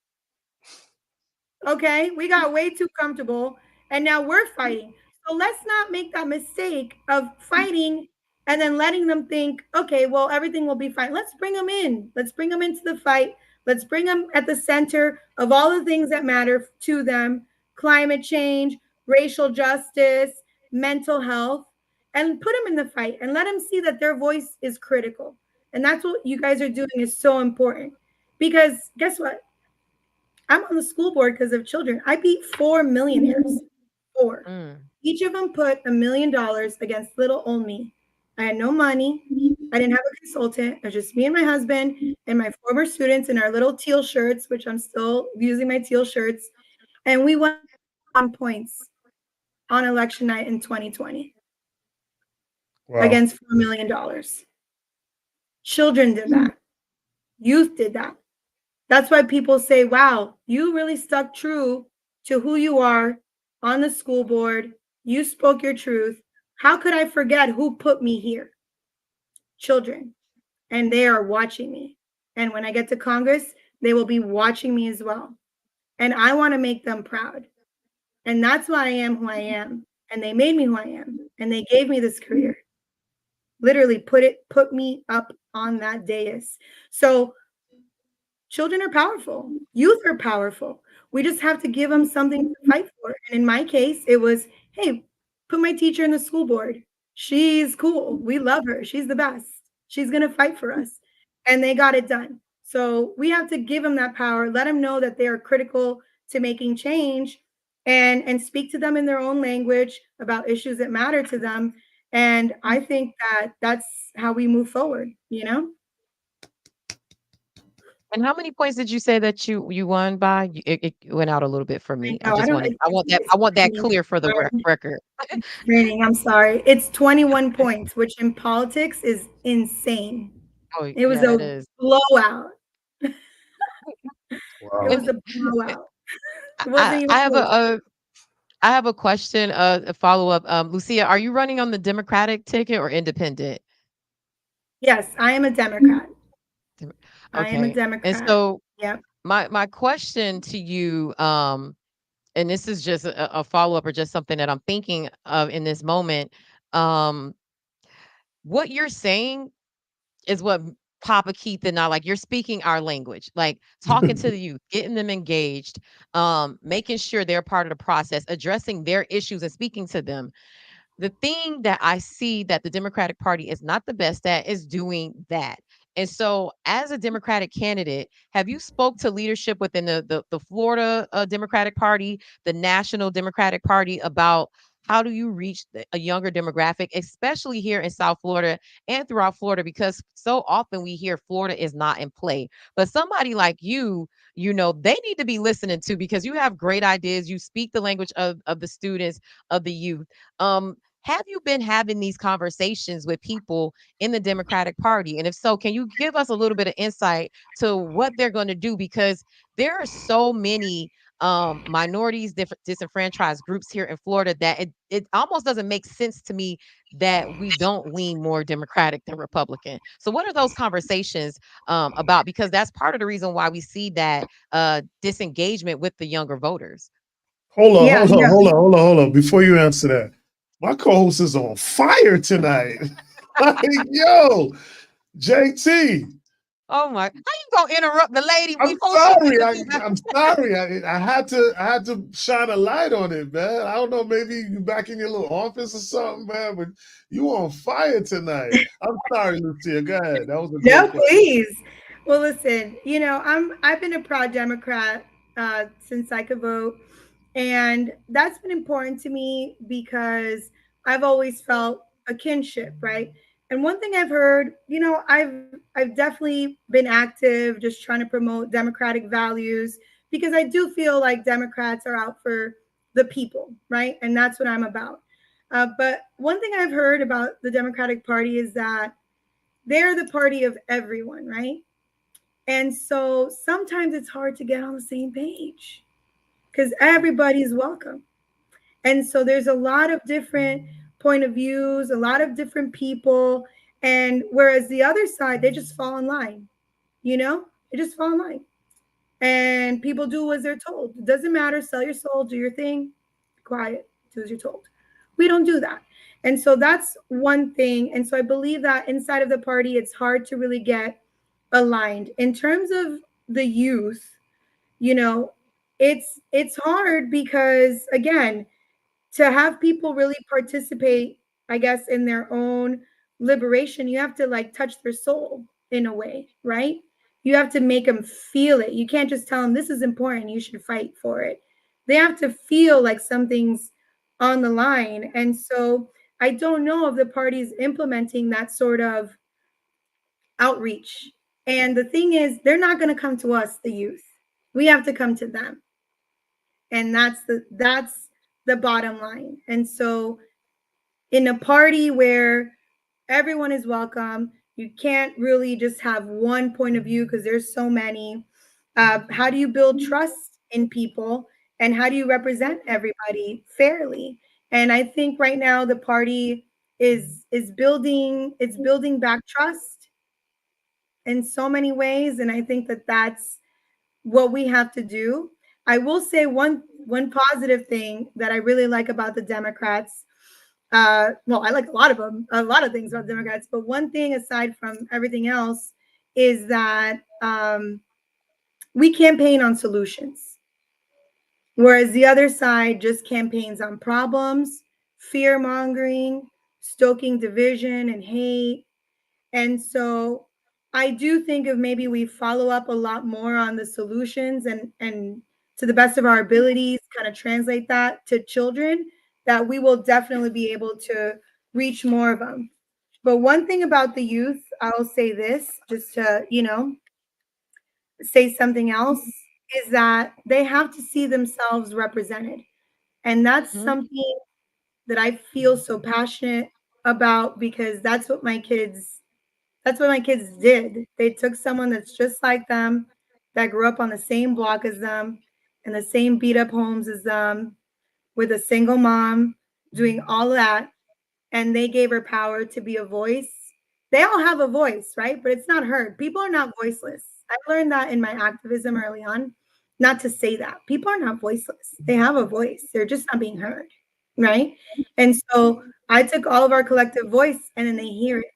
Okay, we got way too comfortable and now we're fighting. So let's not make that mistake of fighting and then letting them think, okay, well, everything will be fine. Let's bring them in. Let's bring them into the fight. Let's bring them at the center of all the things that matter to them: climate change, racial justice, mental health, and put them in the fight and let them see that their voice is critical. And that's what you guys are doing is so important. Because guess what? I'm on the school board because of children. I beat 4 millionaires. 4. Mm. Each of them put $1 million against little old me. I had no money. I didn't have a consultant. It was just me and my husband and my former students in our little teal shirts, which I'm still using my teal shirts. And we won points on election night in 2020 Wow. against $4 million. Children did that. Youth did that. That's why people say, wow, you really stuck true to who you are on the school board. You spoke your truth. How could I forget who put me here? Children. And they are watching me. And when I get to Congress, they will be watching me as well. And I want to make them proud. And that's why I am who I am. And they made me who I am. And they gave me this career. Literally put me up on that dais. So children are powerful. Youth are powerful. We just have to give them something to fight for. And in my case, it was, hey, put my teacher in the school board. She's cool. We love her. She's the best. She's going to fight for us. And they got it done. So we have to give them that power, let them know that they are critical to making change, and speak to them in their own language about issues that matter to them. And I think that that's how we move forward, you know? And how many points did you say that you won by? It went out a little bit for me. No, I don't. I want that It's clear for the record. training. I'm sorry. It's 21 points, which in politics is insane. Oh, It was yeah, that a is. blowout. It Wow. was a blowout. It wasn't even I have close. I have a question, a follow-up. Lucia, are you running on the Democratic ticket or independent? Yes, I am a Democrat. Dem- I am a Okay. And Democrat. so Yep. my question to you, and this is just a follow-up or just something that I'm thinking of in this moment. Um, what you're saying is what Papa Keith and I like. You're speaking our language, like talking to the youth, getting them engaged, making sure they're part of the process, addressing their issues and speaking to them. The thing that I see that the Democratic Party is not the best at is doing that. And so, as a Democratic candidate, have you spoke to leadership within the Florida Democratic Party, the National Democratic Party about how do you reach a younger demographic, especially here in South Florida and throughout Florida? Because so often we hear Florida is not in play, but somebody like you, they need to be listening to because you have great ideas. You speak the language of the students, of the youth. Have you been having these conversations with people in the Democratic Party? And if so, can you give us a little bit of insight to what they're going to do? Because there are so many minorities, different disenfranchised groups here in Florida that it almost doesn't make sense to me that we don't lean more Democratic than Republican. So what are those conversations about? Because that's part of the reason why we see that disengagement with the younger voters. Hold on, Yeah, hold on, yeah. hold on, hold on, hold on. Before you answer that, my co-host is on fire tonight. Like, yo, JT. Oh my! How you gonna interrupt the lady I'm before she sorry. finishes? I'm sorry. I had to shine a light on it, man. I don't know, maybe you back in your little office or something, man. But you on fire tonight. I'm sorry, Lucia. Go ahead. That was a No, great question. please. Well, listen, I've been a proud Democrat since I could vote, and that's been important to me because I've always felt a kinship, right? And one thing I've heard, I've definitely been active, just trying to promote democratic values because I do feel like Democrats are out for the people, right? And that's what I'm about. But one thing I've heard about the Democratic Party is that they're the party of everyone, right? And so sometimes it's hard to get on the same page because everybody's welcome. And so there's a lot of different point of views, a lot of different people. And whereas the other side, they just fall in line, they just fall in line. And people do as they're told. It doesn't matter, sell your soul, do your thing, quiet, do as you're told. We don't do that. And so that's one thing. And so I believe that inside of the party, it's hard to really get aligned. In terms of the youth, you know, it's hard because again, to have people really participate, I guess, in their own liberation, you have to like touch their soul in a way, right? You have to make them feel it. You can't just tell them this is important, you should fight for it. They have to feel like something's on the line. And so I don't know if the party's implementing that sort of outreach. And the thing is, they're not going to come to us, the youth. We have to come to them. And that's the bottom line. And so in a party where everyone is welcome, you can't really just have one point of view because there's so many. How do you build trust in people, and how do you represent everybody fairly? And I think right now the party is building back trust in so many ways, and I think that that's what we have to do. I will say one positive thing that I really like about the Democrats. Well, I like a lot of things about Democrats, but one thing aside from everything else is that we campaign on solutions. Whereas the other side just campaigns on problems, fear mongering, stoking division and hate. And so I do think if maybe we follow up a lot more on the solutions and to the best of our abilities, kind of translate that to children, that we will definitely be able to reach more of them. But one thing about the youth, I'll say this just to, say something else, is that they have to see themselves represented. And that's Mhm. something that I feel so passionate about because that's what my kids did. They took someone that's just like them, that grew up on the same block as them, in the same beat up homes as them, with a single mom, doing all that, and they gave her power to be a voice. They all have a voice, right? But it's not heard. People are not voiceless. I learned that in my activism early on, not to say that. People are not voiceless. They have a voice. They're just not being heard, right? And so I took all of our collective voice and then they hear it.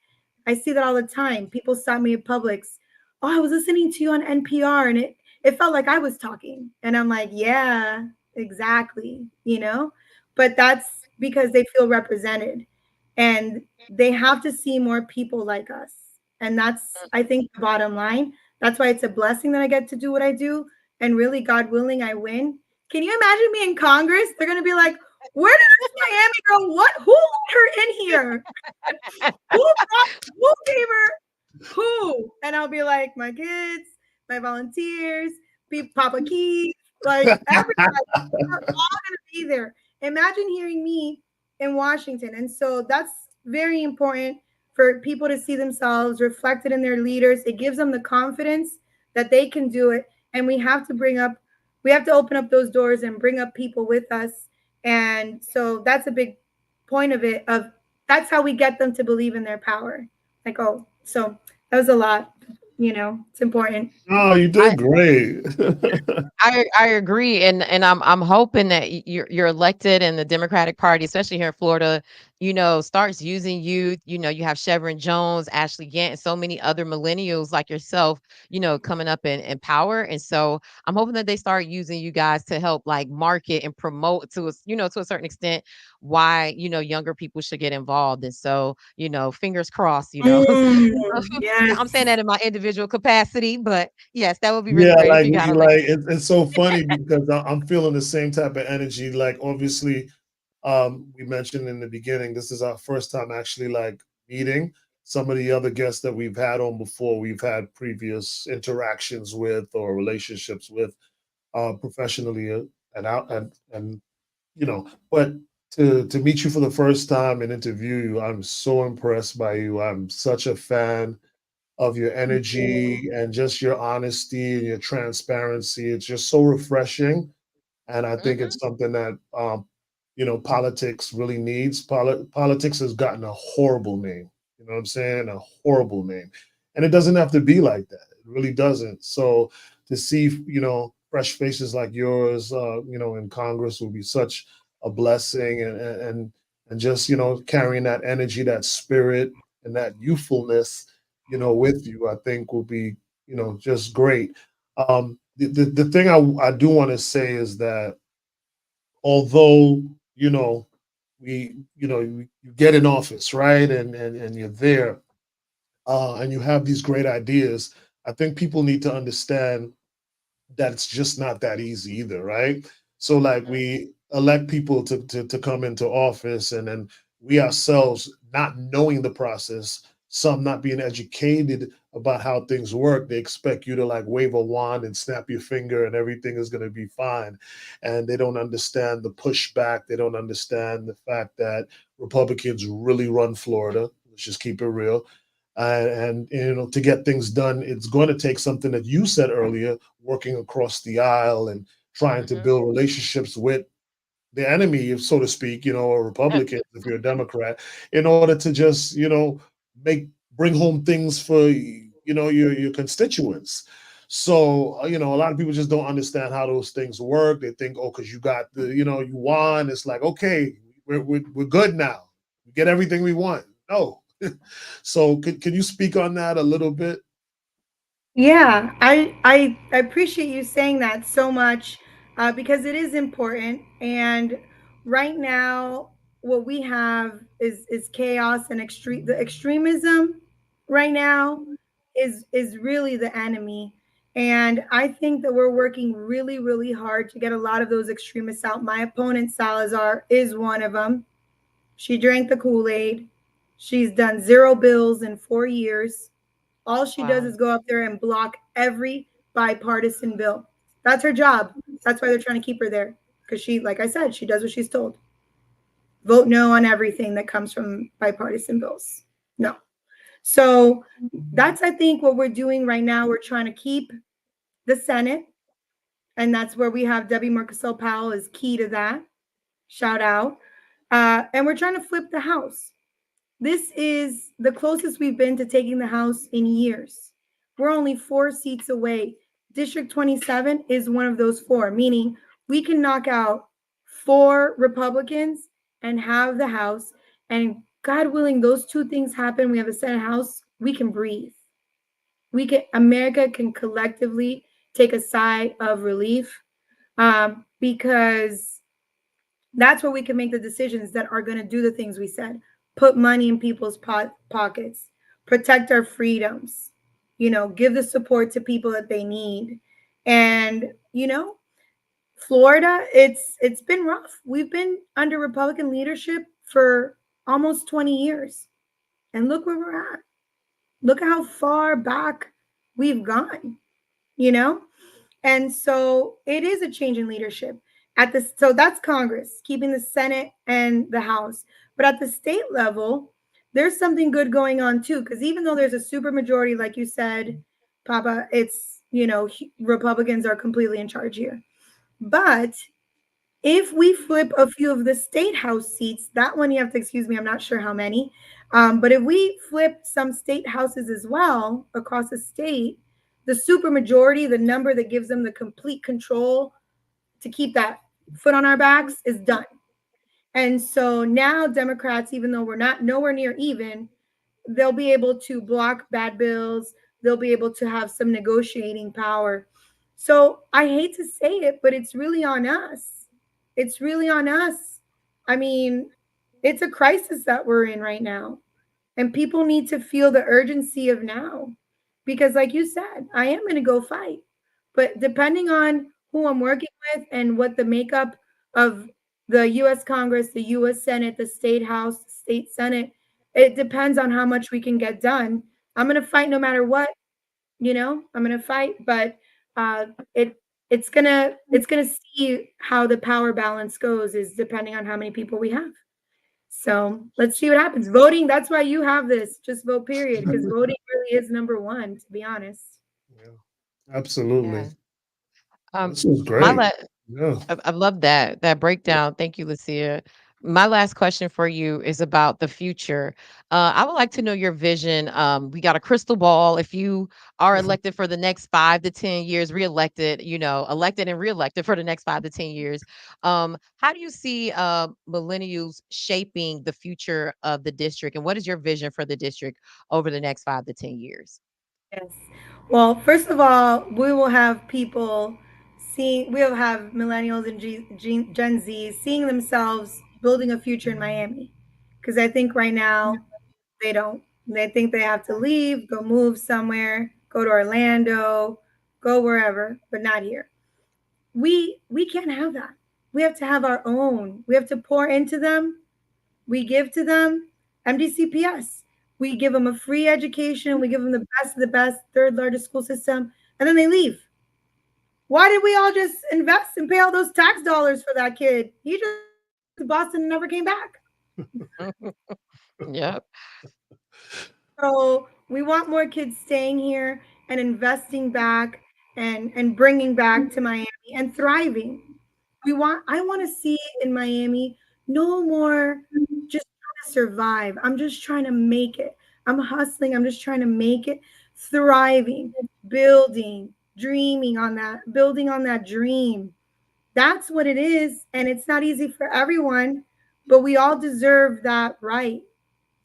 I see that all the time. People stop me at Publix. Oh, I was listening to you on NPR and it felt like I was talking. And I'm like, yeah, exactly. But that's because they feel represented and they have to see more people like us. And that's, I think, the bottom line. That's why it's a blessing that I get to do what I do. And really, God willing, I win. Can you imagine me in Congress? They're going to be like, where did this Miami girl, who let her in here? Who gave her who? And I'll be like, my kids, my volunteers, Papa Keith, like everybody, we're all gonna be there. Imagine hearing me in Washington. And so that's very important for people to see themselves reflected in their leaders. It gives them the confidence that they can do it. And we have to open up those doors and bring up people with us. And so that's a big point of it, of that's how we get them to believe in their power. Like, oh, so that was a lot, it's important. Oh, you I did great. I agree, and I'm hoping that you're elected and the Democratic Party, especially here in Florida, starts using you. You have Chevron Jones, Ashley Gant, and so many other millennials like yourself, coming up in power. And so I'm hoping that they start using you guys to help like market and promote to a certain extent why younger people should get involved. And so fingers crossed. Mm, I'm saying yes. that in my individual capacity, but yes, that would be really Yeah, great if like you got we elected. like it's so funny because I'm feeling the same type of energy. Like obviously, we mentioned in the beginning, this is our first time actually like meeting. Some of the other guests that we've had on before, we've had previous interactions with or relationships with professionally and out and but to meet you for the first time and interview you, I'm so impressed by you. I'm such a fan of your Thank you. energy and just your honesty and your transparency. It's just so refreshing, and I think Mhm. it's something that politics really needs. Politics has gotten a horrible name. You know what I'm saying? A horrible name, and it doesn't have to be like that. It really doesn't. So to see fresh faces like yours, in Congress would be such a blessing, and just carrying that energy, that spirit, and that youthfulness, with you, I think will be just great. The thing I do want to say is that although you know you get in office, right, and you're there, and you have these great ideas, I think people need to understand that it's just not that easy either, right? So like Mhm. we elect people to come into office, and then we ourselves not knowing the process, some not being educated about how things work, they expect you to like wave a wand and snap your finger and everything is going to be fine. And they don't understand the pushback. They don't understand the fact that Republicans really run Florida. Let's just keep it real. And to get things done, it's going to take something that you said earlier, working across the aisle and trying to Mhm. build relationships with the enemy, so to speak, or Uh, Republicans if you're a Democrat, in order to just make bring home things for your constituents. So a lot of people just don't understand how those things work. They think, oh, because you got you won, it's like, okay, we're good now. We get everything we want. No. So can you speak on that a little bit? Yeah, I appreciate you saying that so much. because it is important. And right now, what we have is chaos and extreme. The extremism right now is really the enemy. And I think that we're working really, really hard to get a lot of those extremists out. My opponent, Salazar, is one of them. She drank the Kool-Aid. She's done zero bills in 4 years. All she does Wow. is go up there and block every bipartisan bill. That's her job. That's why they're trying to keep her there. Because she, like I said, she does what she's told. Vote no on everything that comes from bipartisan bills. No. So that's, I think, what we're doing right now. We're trying to keep the Senate, and that's where we have Debbie Murkisel Powell is key to that. Shout out. And we're trying to flip the House. This is the closest we've been to taking the House in years. We're only 4 seats away. District 27 is one of those four, meaning we can knock out 4 Republicans and have the House. And God willing, those two things happen. We have a Senate House. We can breathe. America can collectively take a sigh of relief, because that's where we can make the decisions that are going to do the things we said. Put money in people's pockets, protect our freedoms, give the support to people that they need. And, Florida, it's been rough. We've been under Republican leadership for almost 20 years. And look where we're at. Look at how far back we've gone, you know? And so it is a change in leadership. So that's Congress, keeping the Senate and the House. But at the state level, there's something good going on too, because even though there's a super majority, like you said, Papa, it's, Republicans are completely in charge here. But if we flip a few of the state house seats, that one you have to excuse me, I'm not sure how many. But if we flip some state houses as well across the state, the supermajority, the number that gives them the complete control to keep that foot on our backs, is done. And so now Democrats, even though we're not nowhere near even, they'll be able to block bad bills. They'll be able to have some negotiating power. So I hate to say it, but it's really on us. It's really on us. I mean, it's a crisis that we're in right now. And people need to feel the urgency of now. Because, like you said, I am going to go fight. But depending on who I'm working with and what the makeup of the US Congress, the US Senate, the state House, the state Senate, it depends on how much we can get done. I'm going to fight no matter what, I'm going to fight, but uh, it it's gonna see how the power balance goes is depending on how many people we have. So let's see what happens. Voting, that's why you have this. Just vote, period, because voting really is number one, to be honest. Yeah, absolutely. Yeah. Um, This is my great. Yeah. I love that breakdown. Thank you, Lucia. My last question for you is about the future. I would like to know your vision. We got a crystal ball. If you are elected for the next 5 to 10 years, reelected, elected and reelected for the next 5 to 10 years, how do you see millennials shaping the future of the district, and what is your vision for the district over the next 5 to 10 years? Yes. Well, first of all, we will have people we'll have millennials and Gen Z seeing themselves building a future in Miami. Because I think right now they don't. They think they have to leave, go move somewhere, go to Orlando, go wherever, but not here. We can't have that. We have to have our own. We have to pour into them. We give to them MDCPS. We give them a free education. We give them the best of the best, third largest school system, and then they leave. Why did we all just invest and pay all those tax dollars for that kid? He just to Boston and never came back. Yep. So we want more kids staying here and investing back and bringing back to Miami and thriving. I want to see in Miami no more just trying to survive. I'm just trying to make it. I'm hustling. I'm just trying to make it, thriving, building, dreaming on that, building on that dream. That's what it is. And it's not easy for everyone, but we all deserve that right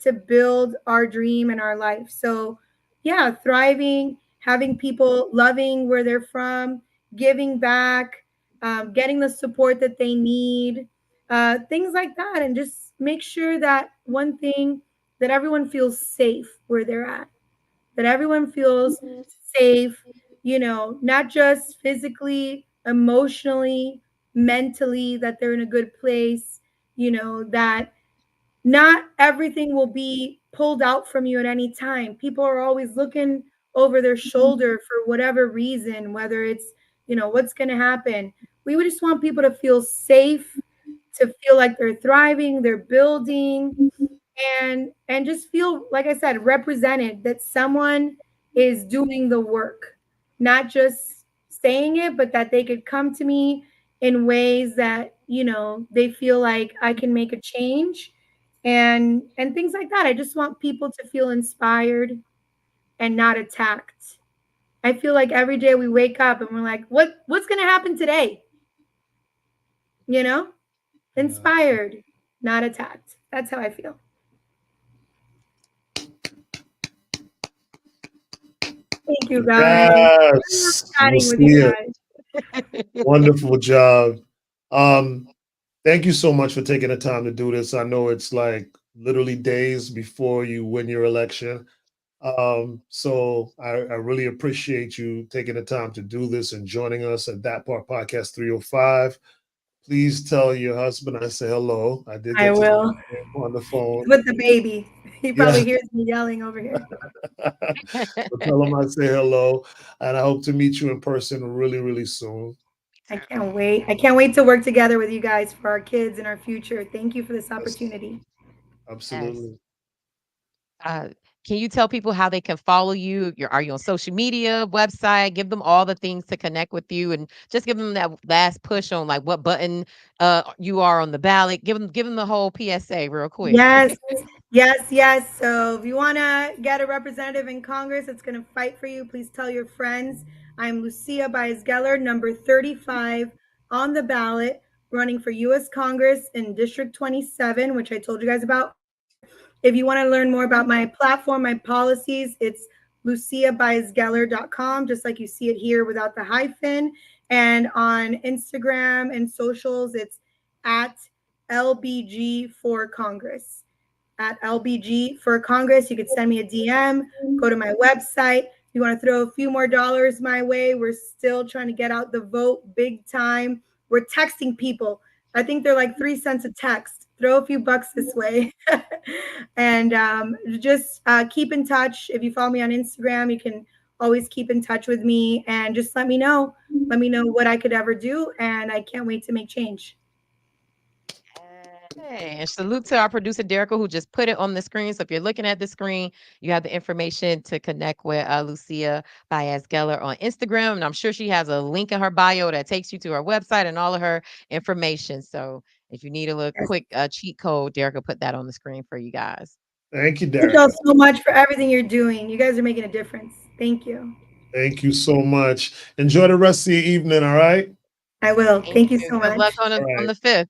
to build our dream and our life. So, yeah, thriving, having people loving where they're from, giving back, getting the support that they need, things like that. And just make sure that one thing, that everyone feels safe where they're at, that everyone feels safe, not just physically, emotionally, mentally, that they're in a good place, that not everything will be pulled out from you at any time. People are always looking over their shoulder for whatever reason, whether it's, what's going to happen. We would just want people to feel safe, to feel like they're thriving, they're building, and just feel, like I said, represented, that someone is doing the work, not just saying it, but that they could come to me in ways that, they feel like I can make a change, and things like that. I just want people to feel inspired and not attacked. I feel like every day we wake up and we're like, what's going to happen today? you know Yeah. Inspired, not attacked. That's how I feel. Thank you, guys. I love Yes, chatting with you Lucia, guys. wonderful job. Um, Thank you so much for taking the time to do this. I know it's like literally days before you win your election. So I really appreciate you taking the time to do this and joining us at That Part Podcast 305. Please tell your husband I say hello. I did I get to speak will. to him on the He's phone. with the baby. He Yeah. probably hears me yelling over here. So tell him I say hello. And I hope to meet you in person really, really soon. I can't wait. I can't wait to work together with you guys for our kids and our future. Thank you for this Yes, opportunity. Yes. absolutely. Uh, can you tell people how they can follow you? Are you on social media, website? Give them all the things to connect with you, and just give them that last push on like what button you are on the ballot. Give them the whole PSA real quick. Yes, yes, yes. So if you want to get a representative in Congress that's going to fight for you, please tell your friends. I'm Lucia Baez-Geller, number 35 on the ballot, running for U.S. Congress in District 27, which I told you guys about earlier. If you want to learn more about my platform, my policies, it's luciabaezgeller.com, just like you see it here without the hyphen. And on Instagram and socials, it's at LBG for Congress. At LBG for Congress. You could send me a DM, go to my website. If you want to throw a few more dollars my way, we're still trying to get out the vote big time. We're texting people. I think they're like 3 cents a text. Throw a few bucks this way. And just keep in touch. If you follow me on Instagram, you can always keep in touch with me and just let me know. Let me know what I could ever do. And I can't wait to make change. Hey, and salute to our producer Derica who just put it on the screen. So if you're looking at the screen, you have the information to connect with Lucia Baez Geller on Instagram. And I'm sure she has a link in her bio that takes you to her website and all of her information. So if you need a little quick cheat code, Derica put that on the screen for you guys. Thank you, Thank y'all Derica. so much for everything you're doing. You guys are making a difference. Thank you. Thank you so much. Enjoy the rest of your evening, all right? I will. Thank Thank you you. so Good luck much. All on right. the 5th.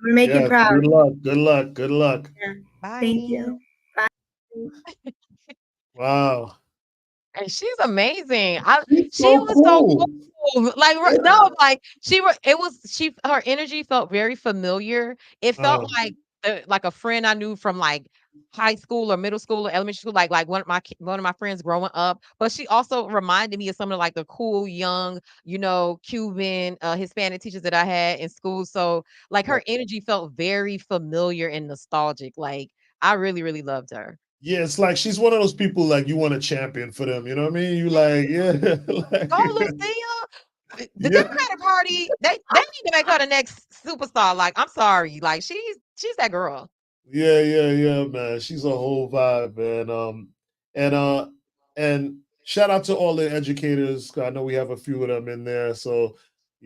I'm gonna make you Yes, proud. good luck. Good luck. Good luck. Yeah. Thank Bye. you. Bye. Wow. And she's amazing. She's She so was so cool. cool. Like Yeah. no, like it was she her energy felt very familiar. It felt Um, like a friend I knew from like high school or middle school or elementary school, like one of my friends growing up. But she also reminded me of some of like the cool young, Cuban, Hispanic teachers that I had in school. So like yeah. her energy felt very familiar and nostalgic. Like I really, really loved her. Yeah, it's like she's one of those people like you want to champion for them. You know what I mean? You like, yeah, like, Go, Lucia. The yeah, Democratic Party, they need to make her the next superstar. Like, I'm sorry. Like, she's that girl. yeah, man. She's a whole vibe, man. And and shout out to all the educators. 'Cause I know we have a few of them in there, so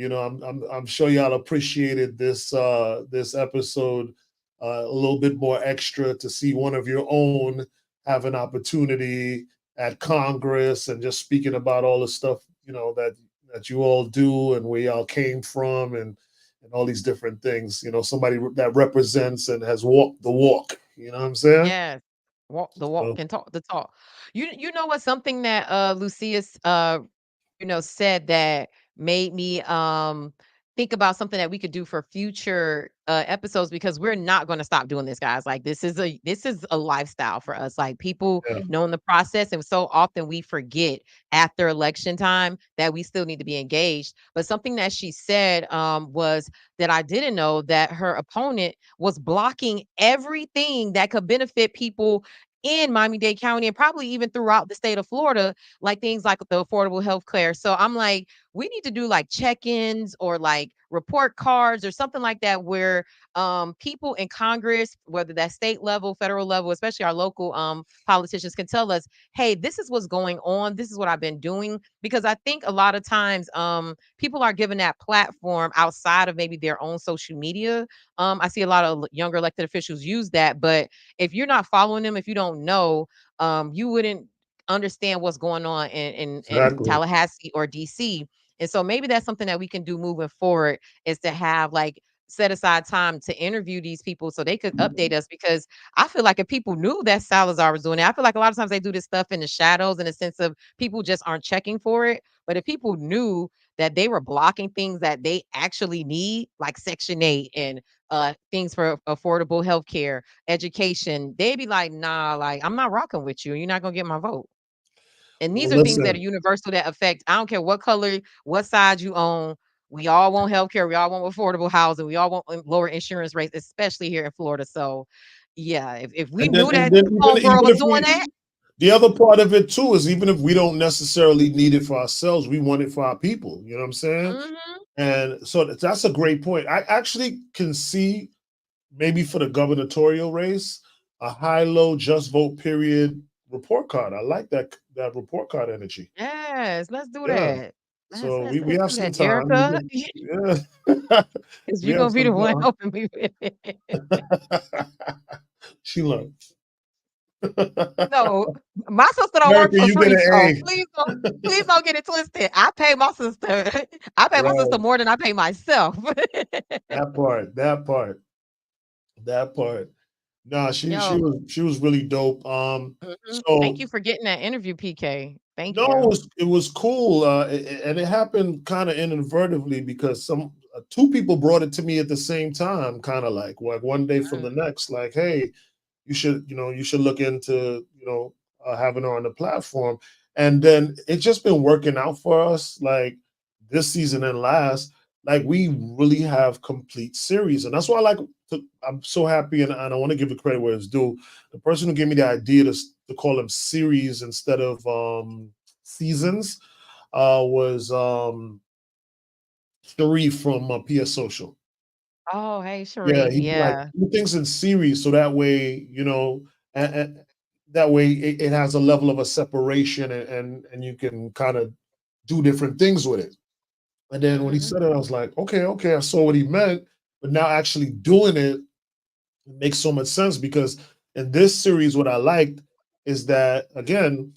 I'm sure y'all appreciated this episode a little bit more extra to see one of your own have an opportunity at Congress and just speaking about all the stuff that you all do and where y'all came from and all these different things. Somebody that represents and has walked the walk. You know what I'm saying? Yes. Walk the walk So and talk the talk. You know what? Something that Lucius said that made me think about something that we could do for future episodes, because we're not going to stop doing this, guys. Like, this is a lifestyle for us. Like, people Yeah, knowing the process, and so often we forget after election time that we still need to be engaged. But something that she said was that I didn't know, that her opponent was blocking everything that could benefit people in Miami-Dade County, and probably even throughout the state of Florida, like things like the affordable health care. So I'm like, we need to do like check-ins or like report cards or something like that, where people in Congress, whether that's state level, federal level, especially our local politicians, can tell us, hey, this is what's going on, this is what I've been doing. Because I think a lot of times people are given that platform outside of maybe their own social media. I see a lot of younger elected officials use that, but if you're not following them, if you don't know, you wouldn't understand what's going on in exactly. Tallahassee or DC. And so maybe that's something that we can do moving forward, is to have like set aside time to interview these people so they could update us. Because I feel like if people knew that Salazar was doing it, I feel like a lot of times they do this stuff in the shadows, in a sense of people just aren't checking for it. But if people knew that they were blocking things that they actually need, like Section 8 and things for affordable health care, education, they'd be like, nah, like, I'm not rocking with you. You're not gonna get my vote. And these Well, are things that are listen, universal, that affect, I don't care what color, what side you own. We all want healthcare. We all want affordable housing. We all want lower insurance rates, especially here in Florida. So, yeah, if we knew and that then homegirl even was if doing we, that, the other part of it too is, even if we don't necessarily need it for ourselves, we want it for our people. You know what I'm saying? mhm, And so that's a great point. I actually can see, maybe for the gubernatorial race, a high-low just vote period report card. I like that report card energy. yes, let's do Yeah. that. Let's So let's we let's have do some that, time. We Jerica. can, yeah. Because We you're have gonna be some the one time. helping me with it. She learned. No, my sister don't work America, for you get free, so an please don't get it twisted. I pay my sister. I A. pay my sister Right. more than I pay myself. That part. That part. That part. No, she Yo, was really dope. thank So you for getting that interview, PK. Thank no, you. it was cool, and it happened kind of inadvertently, because some two people brought it to me at the same time, kind of like one day from the Mm, next, like, hey, you should look into having her on the platform. And then it's just been working out for us, like this season and last. Like, we really have complete series, and that's why I'm so happy, and I want to give the credit where it's due. The person who gave me the idea to call them series instead of seasons was Sharif from PS Social. oh, hey, Yeah, Sharif. he like Yeah. do things in series, so that way, and that way it has a level of a separation, and you can kind of do different things with it. And then when he Hmm. said it, I was like, okay, I saw what he meant, but now actually doing it makes so much sense, because in this series, what I liked is that, again,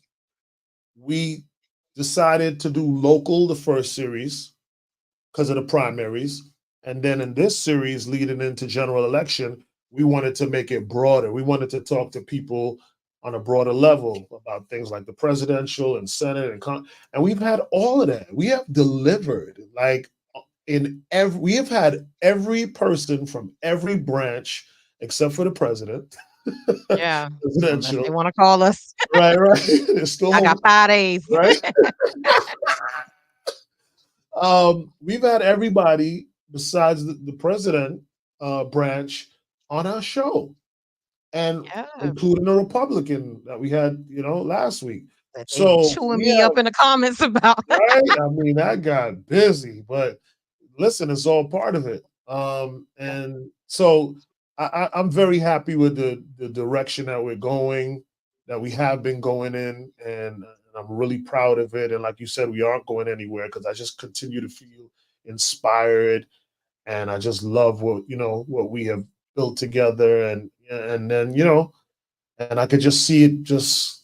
we decided to do local the first series because of the primaries. And then in this series, leading into general election, we wanted to make it broader. We wanted to talk to people on a broader level about things like the presidential and Senate and we've had all of that. We have delivered, like, we have had every person from every branch except for the president, Yeah. Unless they presidential, want to call us. right. It's still I home, got 5 days. right? We've had everybody besides the president branch on our show, and Yeah. including a Republican that we had, last week. That they So chewing we me have, up in the comments about. right. I mean, that got busy, but listen, it's all part of it. And so I'm very happy with the direction that we're going, that we have been going in, and I'm really proud of it. And like you said, we aren't going anywhere, because I just continue to feel inspired, and I just love what we have built together, and then and I could just see it just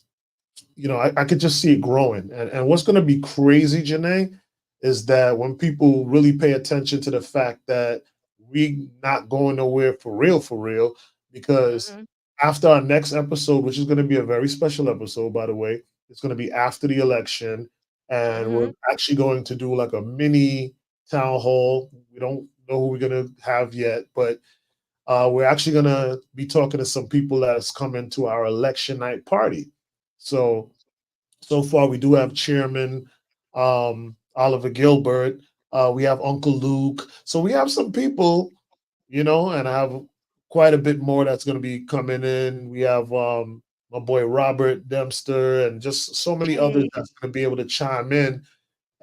I could just see it growing. And what's going to be crazy, Janae, is that when people really pay attention to the fact that we not going nowhere for real, because Mhm, after our next episode, which is going to be a very special episode, by the way, it's going to be after the election, and we're mhm. actually going to do like a mini. town hall. We don't know who we're gonna have yet, but we're actually gonna be talking to some people that's coming to our election night party. So so far we do have Chairman Oliver Gilbert. We have Uncle Luke. So we have some people, and I have quite a bit more that's going to be coming in. We have my boy Robert Dempster and just so many others Hey, that's going to be able to chime in.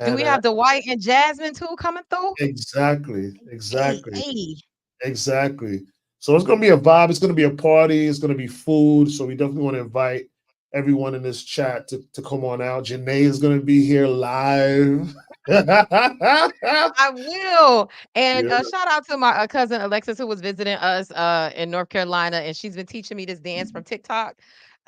do And we have Dwight and Jasmine too coming through? exactly, Hey, exactly, hey. exactly. So it's going to be a vibe. It's going to be a party. It's going to be food. So we definitely want to invite everyone in this chat to come on out. Janae is going to be here live. Yeah. I will. And shout out to my cousin Alexis who was visiting us in North Carolina, and she's been teaching me this dance from TikTok.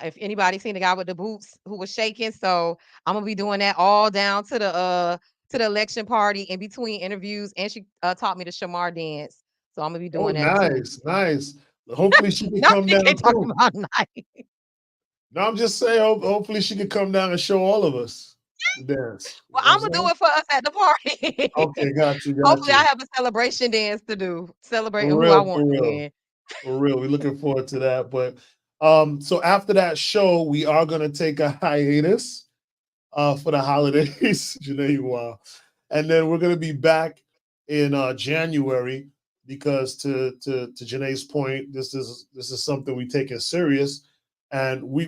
If anybody seen the guy with the boots who was shaking, so I'm gonna be doing that all down to the election party in between interviews, and she taught me the shamar dance, so I'm gonna be Oh, doing that too. nice, nice. Hopefully she can Not come TK down talking too. about night. No, I'm just saying, hopefully she can come down and show all of us the dance. You Well, know what I'm I'm gonna do saying? it for us at the party. Okay, got you, got Hopefully, I you. have a celebration dance to do, celebrating For who I real, want for to real, win. for real. We're looking forward to that. But so after that show, we are gonna take a hiatus for the holidays. Janae, wow. And then we're gonna be back in January because to Janae's point, this is something we take it serious, and we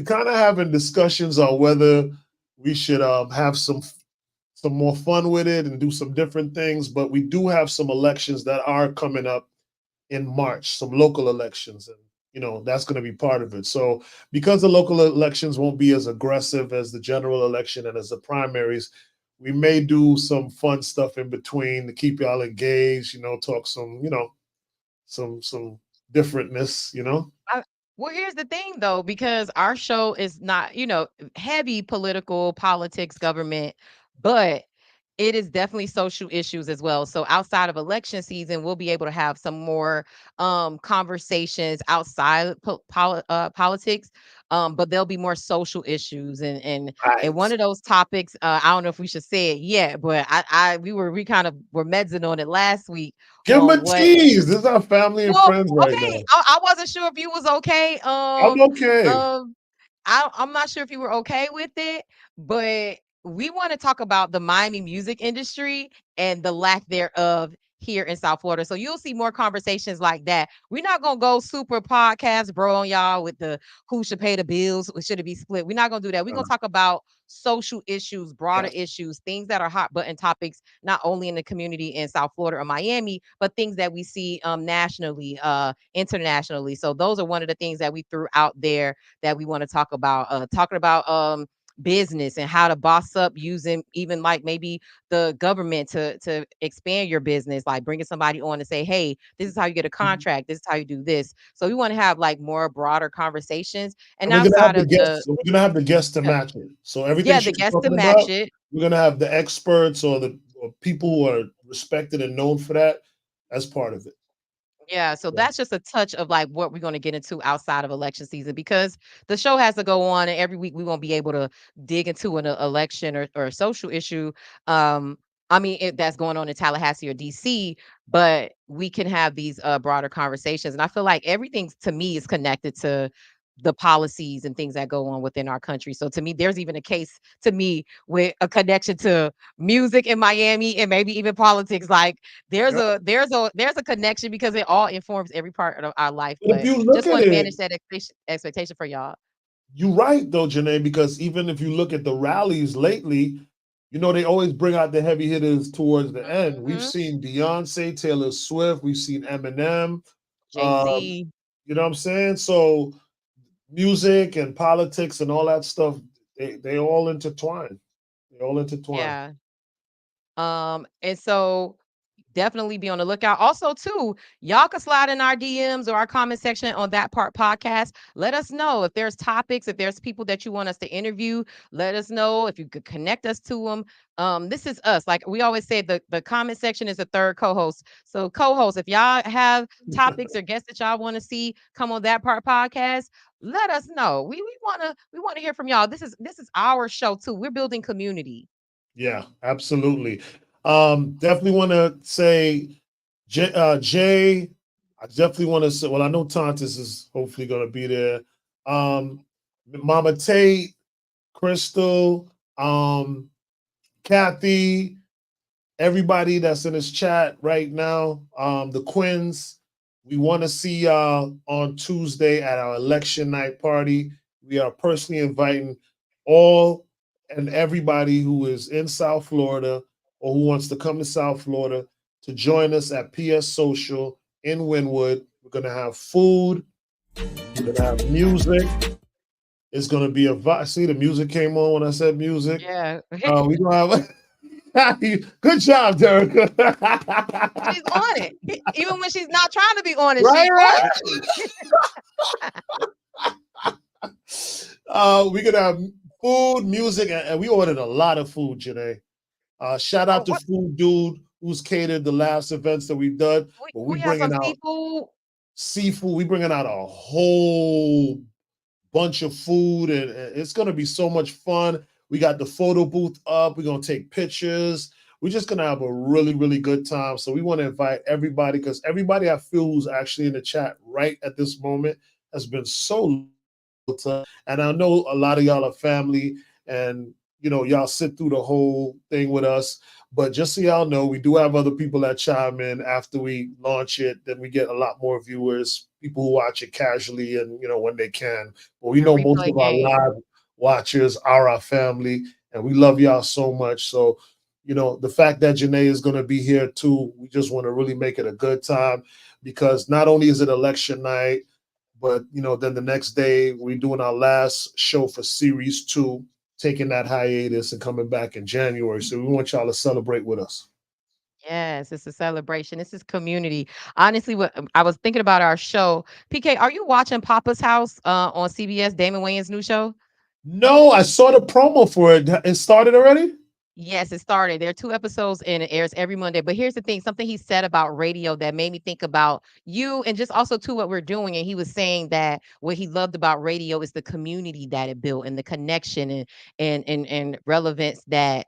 kind of having discussions on whether we should have some more fun with it and do some different things. But we do have some elections that are coming up in March, some local elections, and that's going to be part of it. So because the local elections won't be as aggressive as the general election and as the primaries, we may do some fun stuff in between to keep y'all engaged. Talk some some differentness. I, well, here's the thing though, because our show is not, heavy political politics, government, but it is definitely social issues as well. So outside of election season, we'll be able to have some more conversations outside politics, but there'll be more social issues and Right. one of those topics. I don't know if we should say it yet, but we kind of were meddling on it last week Give them on a what tease. This is our family and well, friends right okay, now. I wasn't sure if you was okay. I'm okay. Um, I'm not sure if you were okay with it, but we want to talk about the Miami music industry and the lack thereof here in South Florida. So you'll see more conversations like that. We're not gonna go super podcast, bro, on y'all with the who should pay the bills, or should it be split. We're not gonna do that. We're gonna talk about social issues, broader Yes. issues, things that are hot button topics, not only in the community in South Florida or Miami, but things that we see nationally, internationally. So those are one of the things that we threw out there that we want to talk about. Talking about business and how to boss up using even like maybe the government to expand your business, like bringing somebody on and say, hey, this is how you get a contract, this is how you do this. So we want to have like more broader conversations and And we're gonna have outside the of guests. We're gonna have the guests to uh, match it. So everything yeah, the she's guests to talking match about, it. we're gonna have the experts or people who are respected and known for that as part of it. Yeah, so Yeah. that's just a touch of like what we're going to get into outside of election season because the show has to go on and every week we won't be able to dig into an election or a social issue. Um, I mean, that's going on in Tallahassee or DC, but we can have these broader conversations. And I feel like everything to me is connected to the policies and things that go on within our country. So to me, there's even a case to me with a connection to music in Miami and maybe even politics. Like Yeah. there's a connection because it all informs every part of our life. But if But you look just at want to it, manage that expectation for y'all. you're right though, Janae, because even if you look at the rallies lately, they always bring out the heavy hitters towards the end. We've Hmm. seen Beyonce, Taylor Swift, we've seen Eminem. Jay Um, Z. you know what I'm saying? So music and politics and all that stuff, they all intertwine. They all intertwine. Yeah. And so definitely be on the lookout. Also, too, y'all can slide in our DMs or our comment section on that part podcast. Let us know if there's topics, if there's people that you want us to interview. Let us know if you could connect us to them. This is us. Like we always say, the comment section is the third co-host. So, co-host, if y'all have topics or guests that y'all want to see come on that part podcast, let us know. We wanna hear from y'all. This is our show too. We're building community. Yeah, absolutely. Definitely want to say, Jay. I definitely want to say. Well, I know Tontis is hopefully going to be there. Um, Mama Tate, Crystal, Kathy, everybody that's in this chat right now, the Quins. We want to see y'all on Tuesday at our election night party. We are personally inviting all and everybody who is in South Florida or who wants to come to South Florida to join us at PS Social in Wynwood. We're going to have food, we're going to have music. It's going to be a vibe. See, the music came on when I said music. Yeah. We going to have good job, Derek. She's on it. Even when she's not trying to be on it, Right, she's right. We're gonna have food, music, and we ordered a lot of food, Janae. Shout out to Food Dude who's catered the last events that we've done. But we have some seafood. We bringing out a whole bunch of food, and it's gonna be so much fun. We got the photo booth up. We're gonna take pictures. We're just gonna have a really, really good time. So we want to invite everybody because everybody I feel who's actually in the chat right at this moment has been so time. And I know a lot of y'all are family, and y'all sit through the whole thing with us. But just so y'all know, we do have other people that chime in after we launch it. Then we get a lot more viewers, people who watch it casually and when they can. But we know most of our live watchers are our family, and we love y'all so much. So, the fact that Janae is going to be here too, we just want to really make it a good time because not only is it election night, but then the next day we're doing our last show for series 2, taking that hiatus and coming back in January. So we want y'all to celebrate with us. Yes, it's a celebration. This is community. Honestly, what I was thinking about our show. PK, are you watching Papa's House on CBS, Damon Wayans' new show? No, I saw the promo for it. It started already? Yes, it started. There are 2 episodes and it airs every Monday. But here's the thing, something he said about radio that made me think about you and just also too what we're doing. And he was saying that what he loved about radio is the community that it built and the connection and relevance that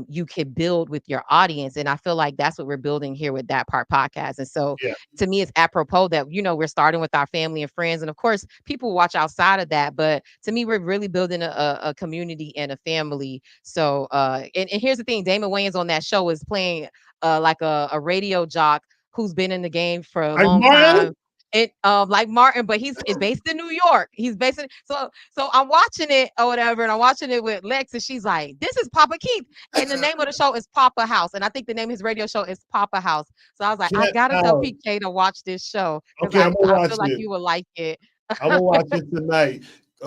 you could build with your audience. And I feel like that's what we're building here with That Part Podcast. And so to me, it's apropos that, we're starting with our family and friends. And of course, people watch outside of that. But to me, we're really building a community and a family. So, and here's the thing, Damon Wayans on that show is playing like a radio jock who's been in the game for a long time. It like Martin, but he's based in New York. He's based in so I'm watching it or whatever, and I'm watching it with Lex, and she's like, "This is Papa Keith," and the name of the show is Papa House, and I think the name of his radio show is Papa House. So I was like, I gotta tell PK to watch this show because Okay, I feel like you would like it. I'm gonna watch it tonight.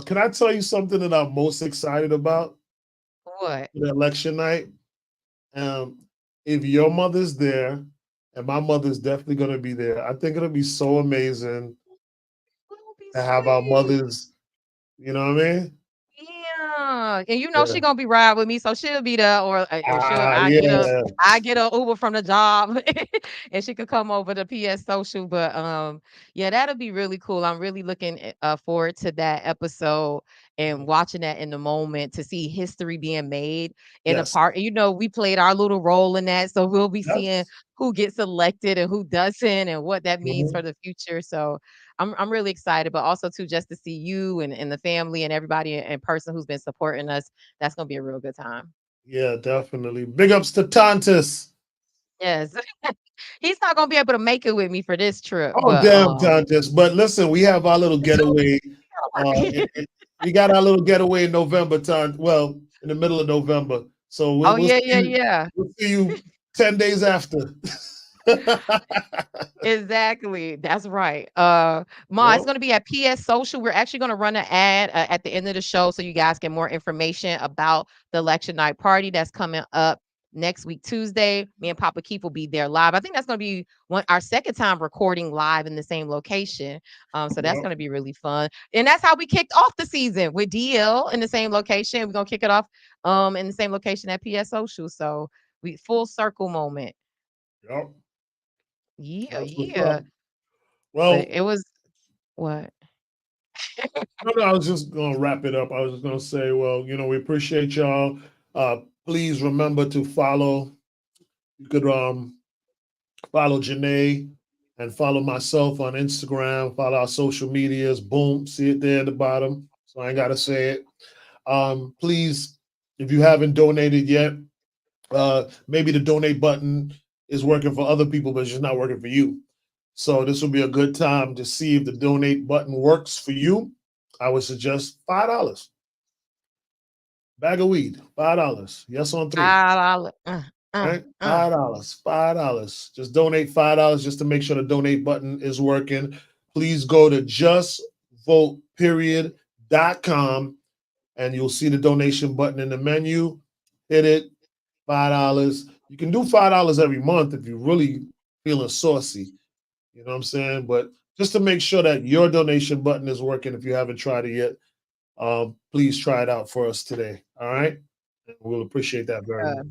Can I tell you something that I'm most excited about? What? The election night. If your mother's there, and my mother's definitely gonna be there, I think it'll be so amazing to have our mothers. You know what I mean? Yeah, and she gonna be riding with me, so she'll be there, or I get a Uber from the job, and she could come over to PS Social. But yeah, that'll be really cool. I'm really looking forward to that episode and watching that in the moment to see history being made in a part. We played our little role in that, so we'll be seeing who gets elected and who doesn't, and what that means for the future. So I'm really excited, but also too just to see you and the family and everybody in person who's been supporting us. That's gonna be a real good time. Yeah, definitely. Big ups to Tontis. Yes. He's not gonna be able to make it with me for this trip. Oh, damn, Tontis. But listen, we have our little getaway. We got our little getaway in November, well, in the middle of November. So we'll see you 10 days after. Exactly. That's right. Ma, it's going to be at PS Social. We're actually going to run an ad at the end of the show so you guys get more information about the election night party that's coming up next week, Tuesday. Me and Papa Keith will be there live. I think that's going to be our second time recording live in the same location. So that's going to be really fun. And that's how we kicked off the season with DL in the same location. We're going to kick it off in the same location at PS Social. So we full circle moment. Yep. Yeah. Well, but it was what? No, I was just gonna wrap it up. I was just gonna say, well, we appreciate y'all. Please remember to follow You could follow Janae and follow myself on Instagram, follow our social medias. Boom, see it there at the bottom. So I ain't gotta say it. Please, if you haven't donated yet, maybe the donate button is working for other people, but it's just not working for you. So this will be a good time to see if the donate button works for you. I would suggest $5. Bag of weed, $5. Yes on 3. $5. Right? $5. $5. Just donate $5 just to make sure the donate button is working. Please go to justvoteperiod.com and you'll see the donation button in the menu. Hit it. $5. You can do $5 every month if you're really feeling saucy. You know what I'm saying? But just to make sure that your donation button is working, if you haven't tried it yet, please try it out for us today. All right? And we'll appreciate that very much.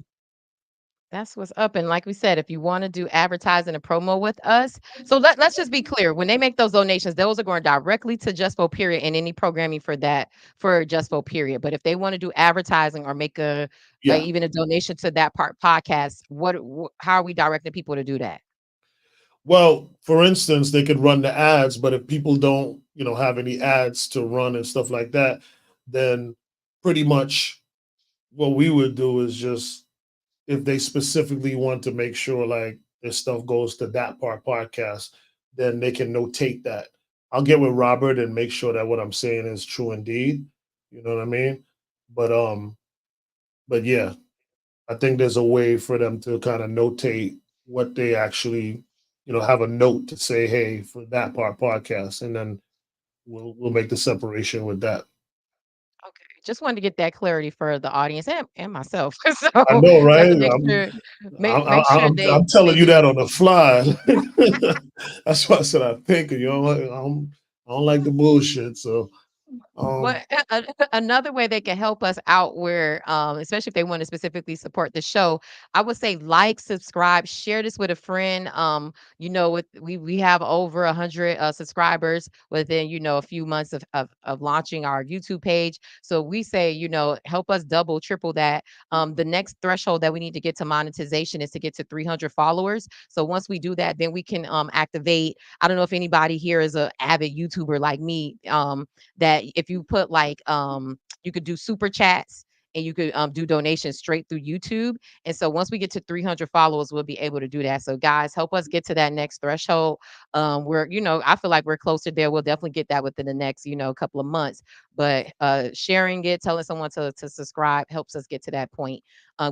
That's what's up. And like we said, if you want to do advertising and promo with us, so let's just be clear. When they make those donations, those are going directly to Just Vote Period and any programming for that for Just Vote Period. But if they want to do advertising or make even a donation to that podcast, how are we directing people to do that? Well, for instance, they could run the ads, but if people don't, have any ads to run and stuff like that, then pretty much what we would do is just, if they specifically want to make sure like this stuff goes to that podcast, then they can notate that. I'll get with Robert and make sure that what I'm saying is true indeed. You know what I mean? But yeah, I think there's a way for them to kind of notate what they actually, have a note to say, hey, for that podcast, and then we'll make the separation with that. Okay, just wanted to get that clarity for the audience and myself. So I know, right? Make sure I'm telling you that on the fly. That's why I said I think. I don't like the bullshit. So. Another way they can help us out where, especially if they want to specifically support the show, I would say like, subscribe, share this with a friend. We have over 100 subscribers within, a few months of launching our YouTube page. So we say, help us double, triple that. The next threshold that we need to get to monetization is to get to 300 followers. So once we do that, then we can activate. I don't know if anybody here is an avid YouTuber like me, that if you put you could do super chats and you could do donations straight through YouTube. And so once we get to 300 followers, we'll be able to do that. So guys, help us get to that next threshold. I feel like we're closer there. We'll definitely get that within the next, couple of months. But sharing it, telling someone to subscribe helps us get to that point,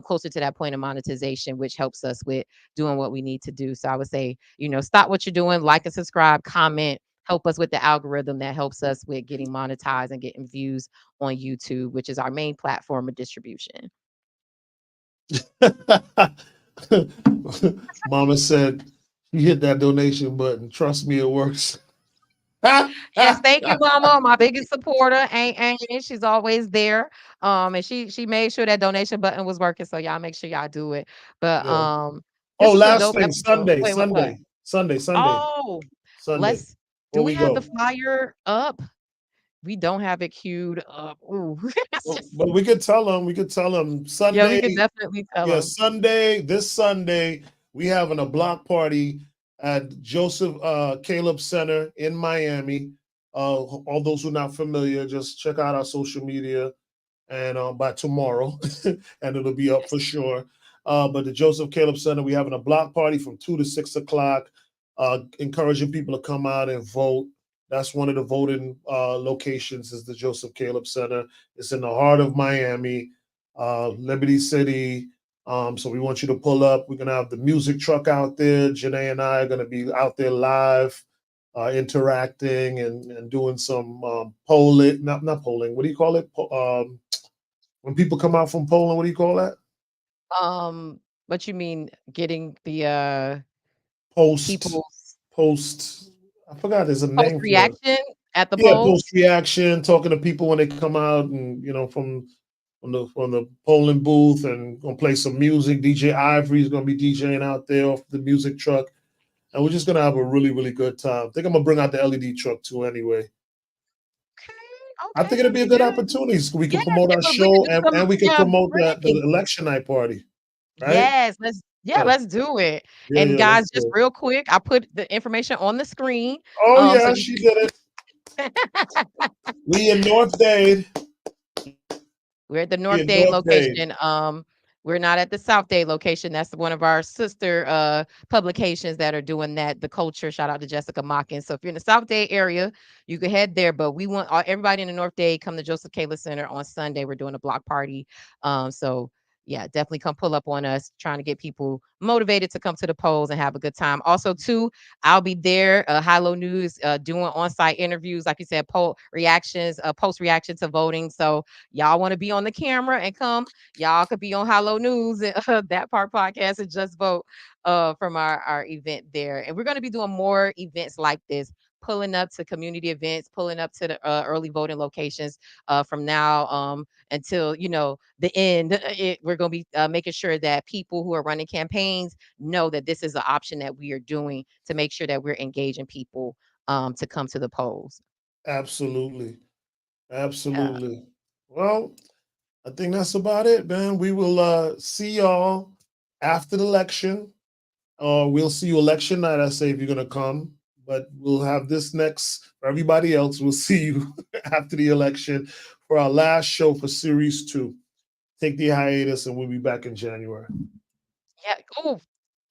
closer to that point of monetization, which helps us with doing what we need to do. So I would say, stop what you're doing, like and subscribe, comment, help us with the algorithm that helps us with getting monetized and getting views on YouTube, which is our main platform of distribution. Mama said, you hit that donation button. Trust me, it works. Yes, thank you, Mama. My biggest supporter. Ain't she's always there. And she made sure that donation button was working. So y'all make sure y'all do it. But last thing, Sunday. Sunday. Oh, Sunday. Do we have the flyer up? We don't have it queued up. Ooh. But we could tell them Sunday. Yeah, we could definitely tell them. This Sunday, we having a block party at Joseph Caleb Center in Miami. All those who are not familiar, just check out our social media and by tomorrow, and it'll be up for sure. But the Joseph Caleb Center, we having a block party from 2 to 6 o'clock. Encouraging people to come out and vote. That's one of the voting locations is the Joseph Caleb Center. It's in the heart of Miami, Liberty City. So we want you to pull up. We're going to have the music truck out there. Janae and I are going to be out there live, interacting and doing some polling. Not polling. What do you call it? When people come out from polling, what do you call that? What you mean getting the post I forgot there's a name reaction at the polls. Post reaction, talking to people when they come out and from the polling booth, and gonna play some music. DJ Ivory is gonna be DJing out there off the music truck, and we're just gonna have a really, really good time. I think I'm gonna bring out the LED truck too anyway. Okay. I think it'll be a good opportunity. So we can promote our show and we can promote the election night party. right? Yeah, let's do it. And Yeah, let's guys, just go. real quick, I put the information on the screen. Oh So yeah, you she did it. We in North Dade. We're at the We North in Dade North Dade. location. We're not at the South Dade location. That's one of our sister publications that are doing that. The culture. Shout out to Jessica Mockin. So if you're in the South Dade area, you can head there. But we want everybody in the North Dade come to Joseph Kayla Center on Sunday. We're doing a block party. So yeah, definitely come pull up on us. Trying to get people motivated to come to the polls and have a good time. Also, too, I'll be there. High Low News doing on-site interviews, like you said, poll reactions, post reaction to voting. So y'all want to be on the camera and come, y'all could be on Hello News and that part podcast and just vote from our event there. And we're going to be doing more events like this, pulling up to community events, pulling up to the early voting locations from now until the end. We're going to be making sure that people who are running campaigns know that this is an option that we are doing to make sure that we're engaging people to come to the polls. Absolutely. Uh, Absolutely. Well, I think that's about it, man. We will see y'all after the election. We'll see you election night, I say, if you're gonna come. But we'll have this next for everybody else. We'll see you after the election for our last show for series 2. Take the hiatus and we'll be back in January. yeah. Oh,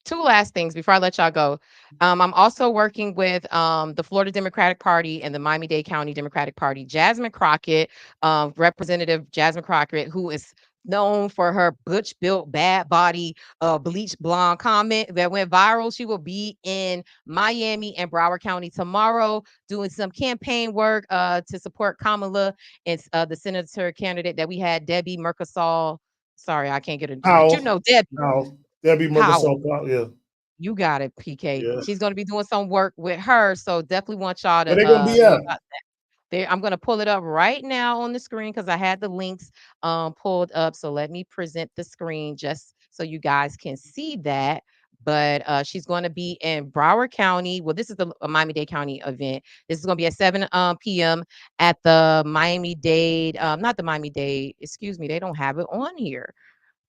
two last things before I let y'all go. I'm also working with the Florida Democratic Party and the Miami-Dade County Democratic Party. Jasmine Crockett, Representative Jasmine Crockett, who is known for her butch built bad body bleach blonde comment that went viral. She will be in Miami and Broward County tomorrow doing some campaign work to support Kamala and the senator candidate that we had, Debbie Mercosal. Sorry, I can't get her. But you How? know Debbie How? Debbie Powell. Microsoft. Yeah. You got it, PK. Yeah. She's going to be doing some work with her, so definitely want y'all Where to they gonna be know at? about that. There, I'm going to pull it up right now on the screen because I had the links pulled up. So let me present the screen just so you guys can see that. But she's going to be in Broward County. Well, this is the Miami-Dade County event. This is going to be at 7 p.m. at the Miami-Dade, not the Miami-Dade, excuse me, they don't have it on here.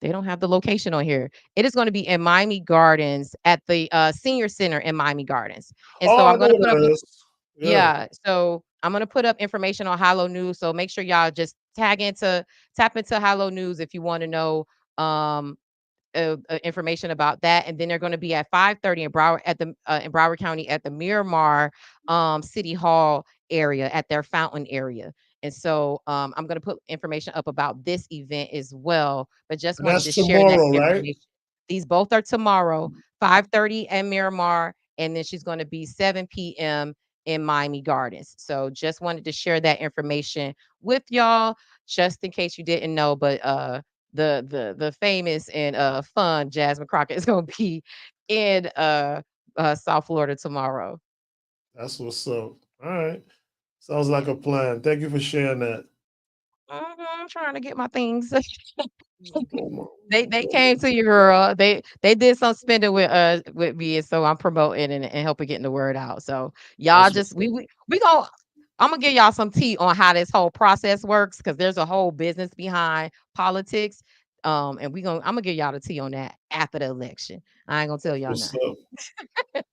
They don't have the location on here. It is going to be in Miami Gardens at the Senior Center in Miami Gardens. And Oh, so I I'm know going to what put up, that is. Yeah. yeah. So I'm going to put up information on Hilo News. So make sure y'all just tap into Hilo News if you want to know um, information about that. And then they're going to be at 5:30 in Broward County at the Miramar City Hall area at their fountain area. And so I'm going to put information up about this event as well, but just And wanted to that's share that tomorrow, right? information. These both are tomorrow, 5:30 at Miramar, and then she's going to be 7 p.m. in Miami Gardens. So just wanted to share that information with y'all, just in case you didn't know. But the famous and fun Jasmine Crockett is going to be in South Florida tomorrow. That's what's up. All right. Sounds like a plan. Thank you for sharing that. I'm trying to get my things. Come on. They came to you, girl. They did some spending with me, and so I'm promoting and helping getting the word out. So y'all That's what's just up. we gonna I'm gonna give y'all some tea on how this whole process works because there's a whole business behind politics. And I'm gonna give y'all the tea on that after the election. I ain't gonna tell y'all What's nothing. up?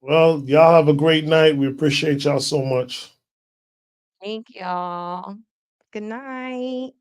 Well, y'all have a great night. We appreciate y'all so much. Thank y'all. Good night.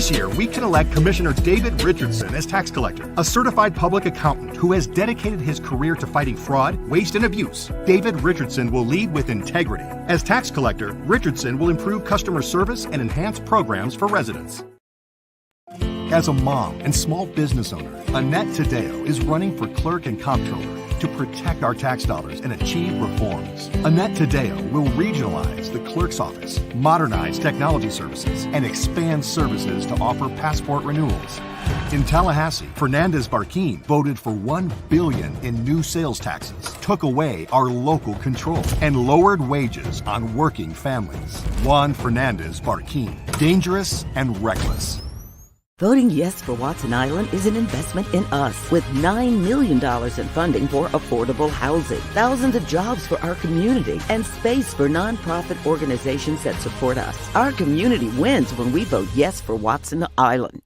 This year, we can elect Commissioner David Richardson as tax collector, a certified public accountant who has dedicated his career to fighting fraud, waste, and abuse. David Richardson will lead with integrity. As tax collector, Richardson will improve customer service and enhance programs for residents. As a mom and small business owner, Annette Tadeo is running for clerk and comptroller to protect our tax dollars and achieve reforms. Annette Tadeo will regionalize the clerk's office, modernize technology services, and expand services to offer passport renewals. In Tallahassee, Fernandez Barquin voted for $1 billion in new sales taxes, took away our local control, and lowered wages on working families. Juan Fernandez Barquin, dangerous and reckless. Voting yes for Watson Island is an investment in us with $9 million in funding for affordable housing, thousands of jobs for our community, and space for nonprofit organizations that support us. Our community wins when we vote yes for Watson Island.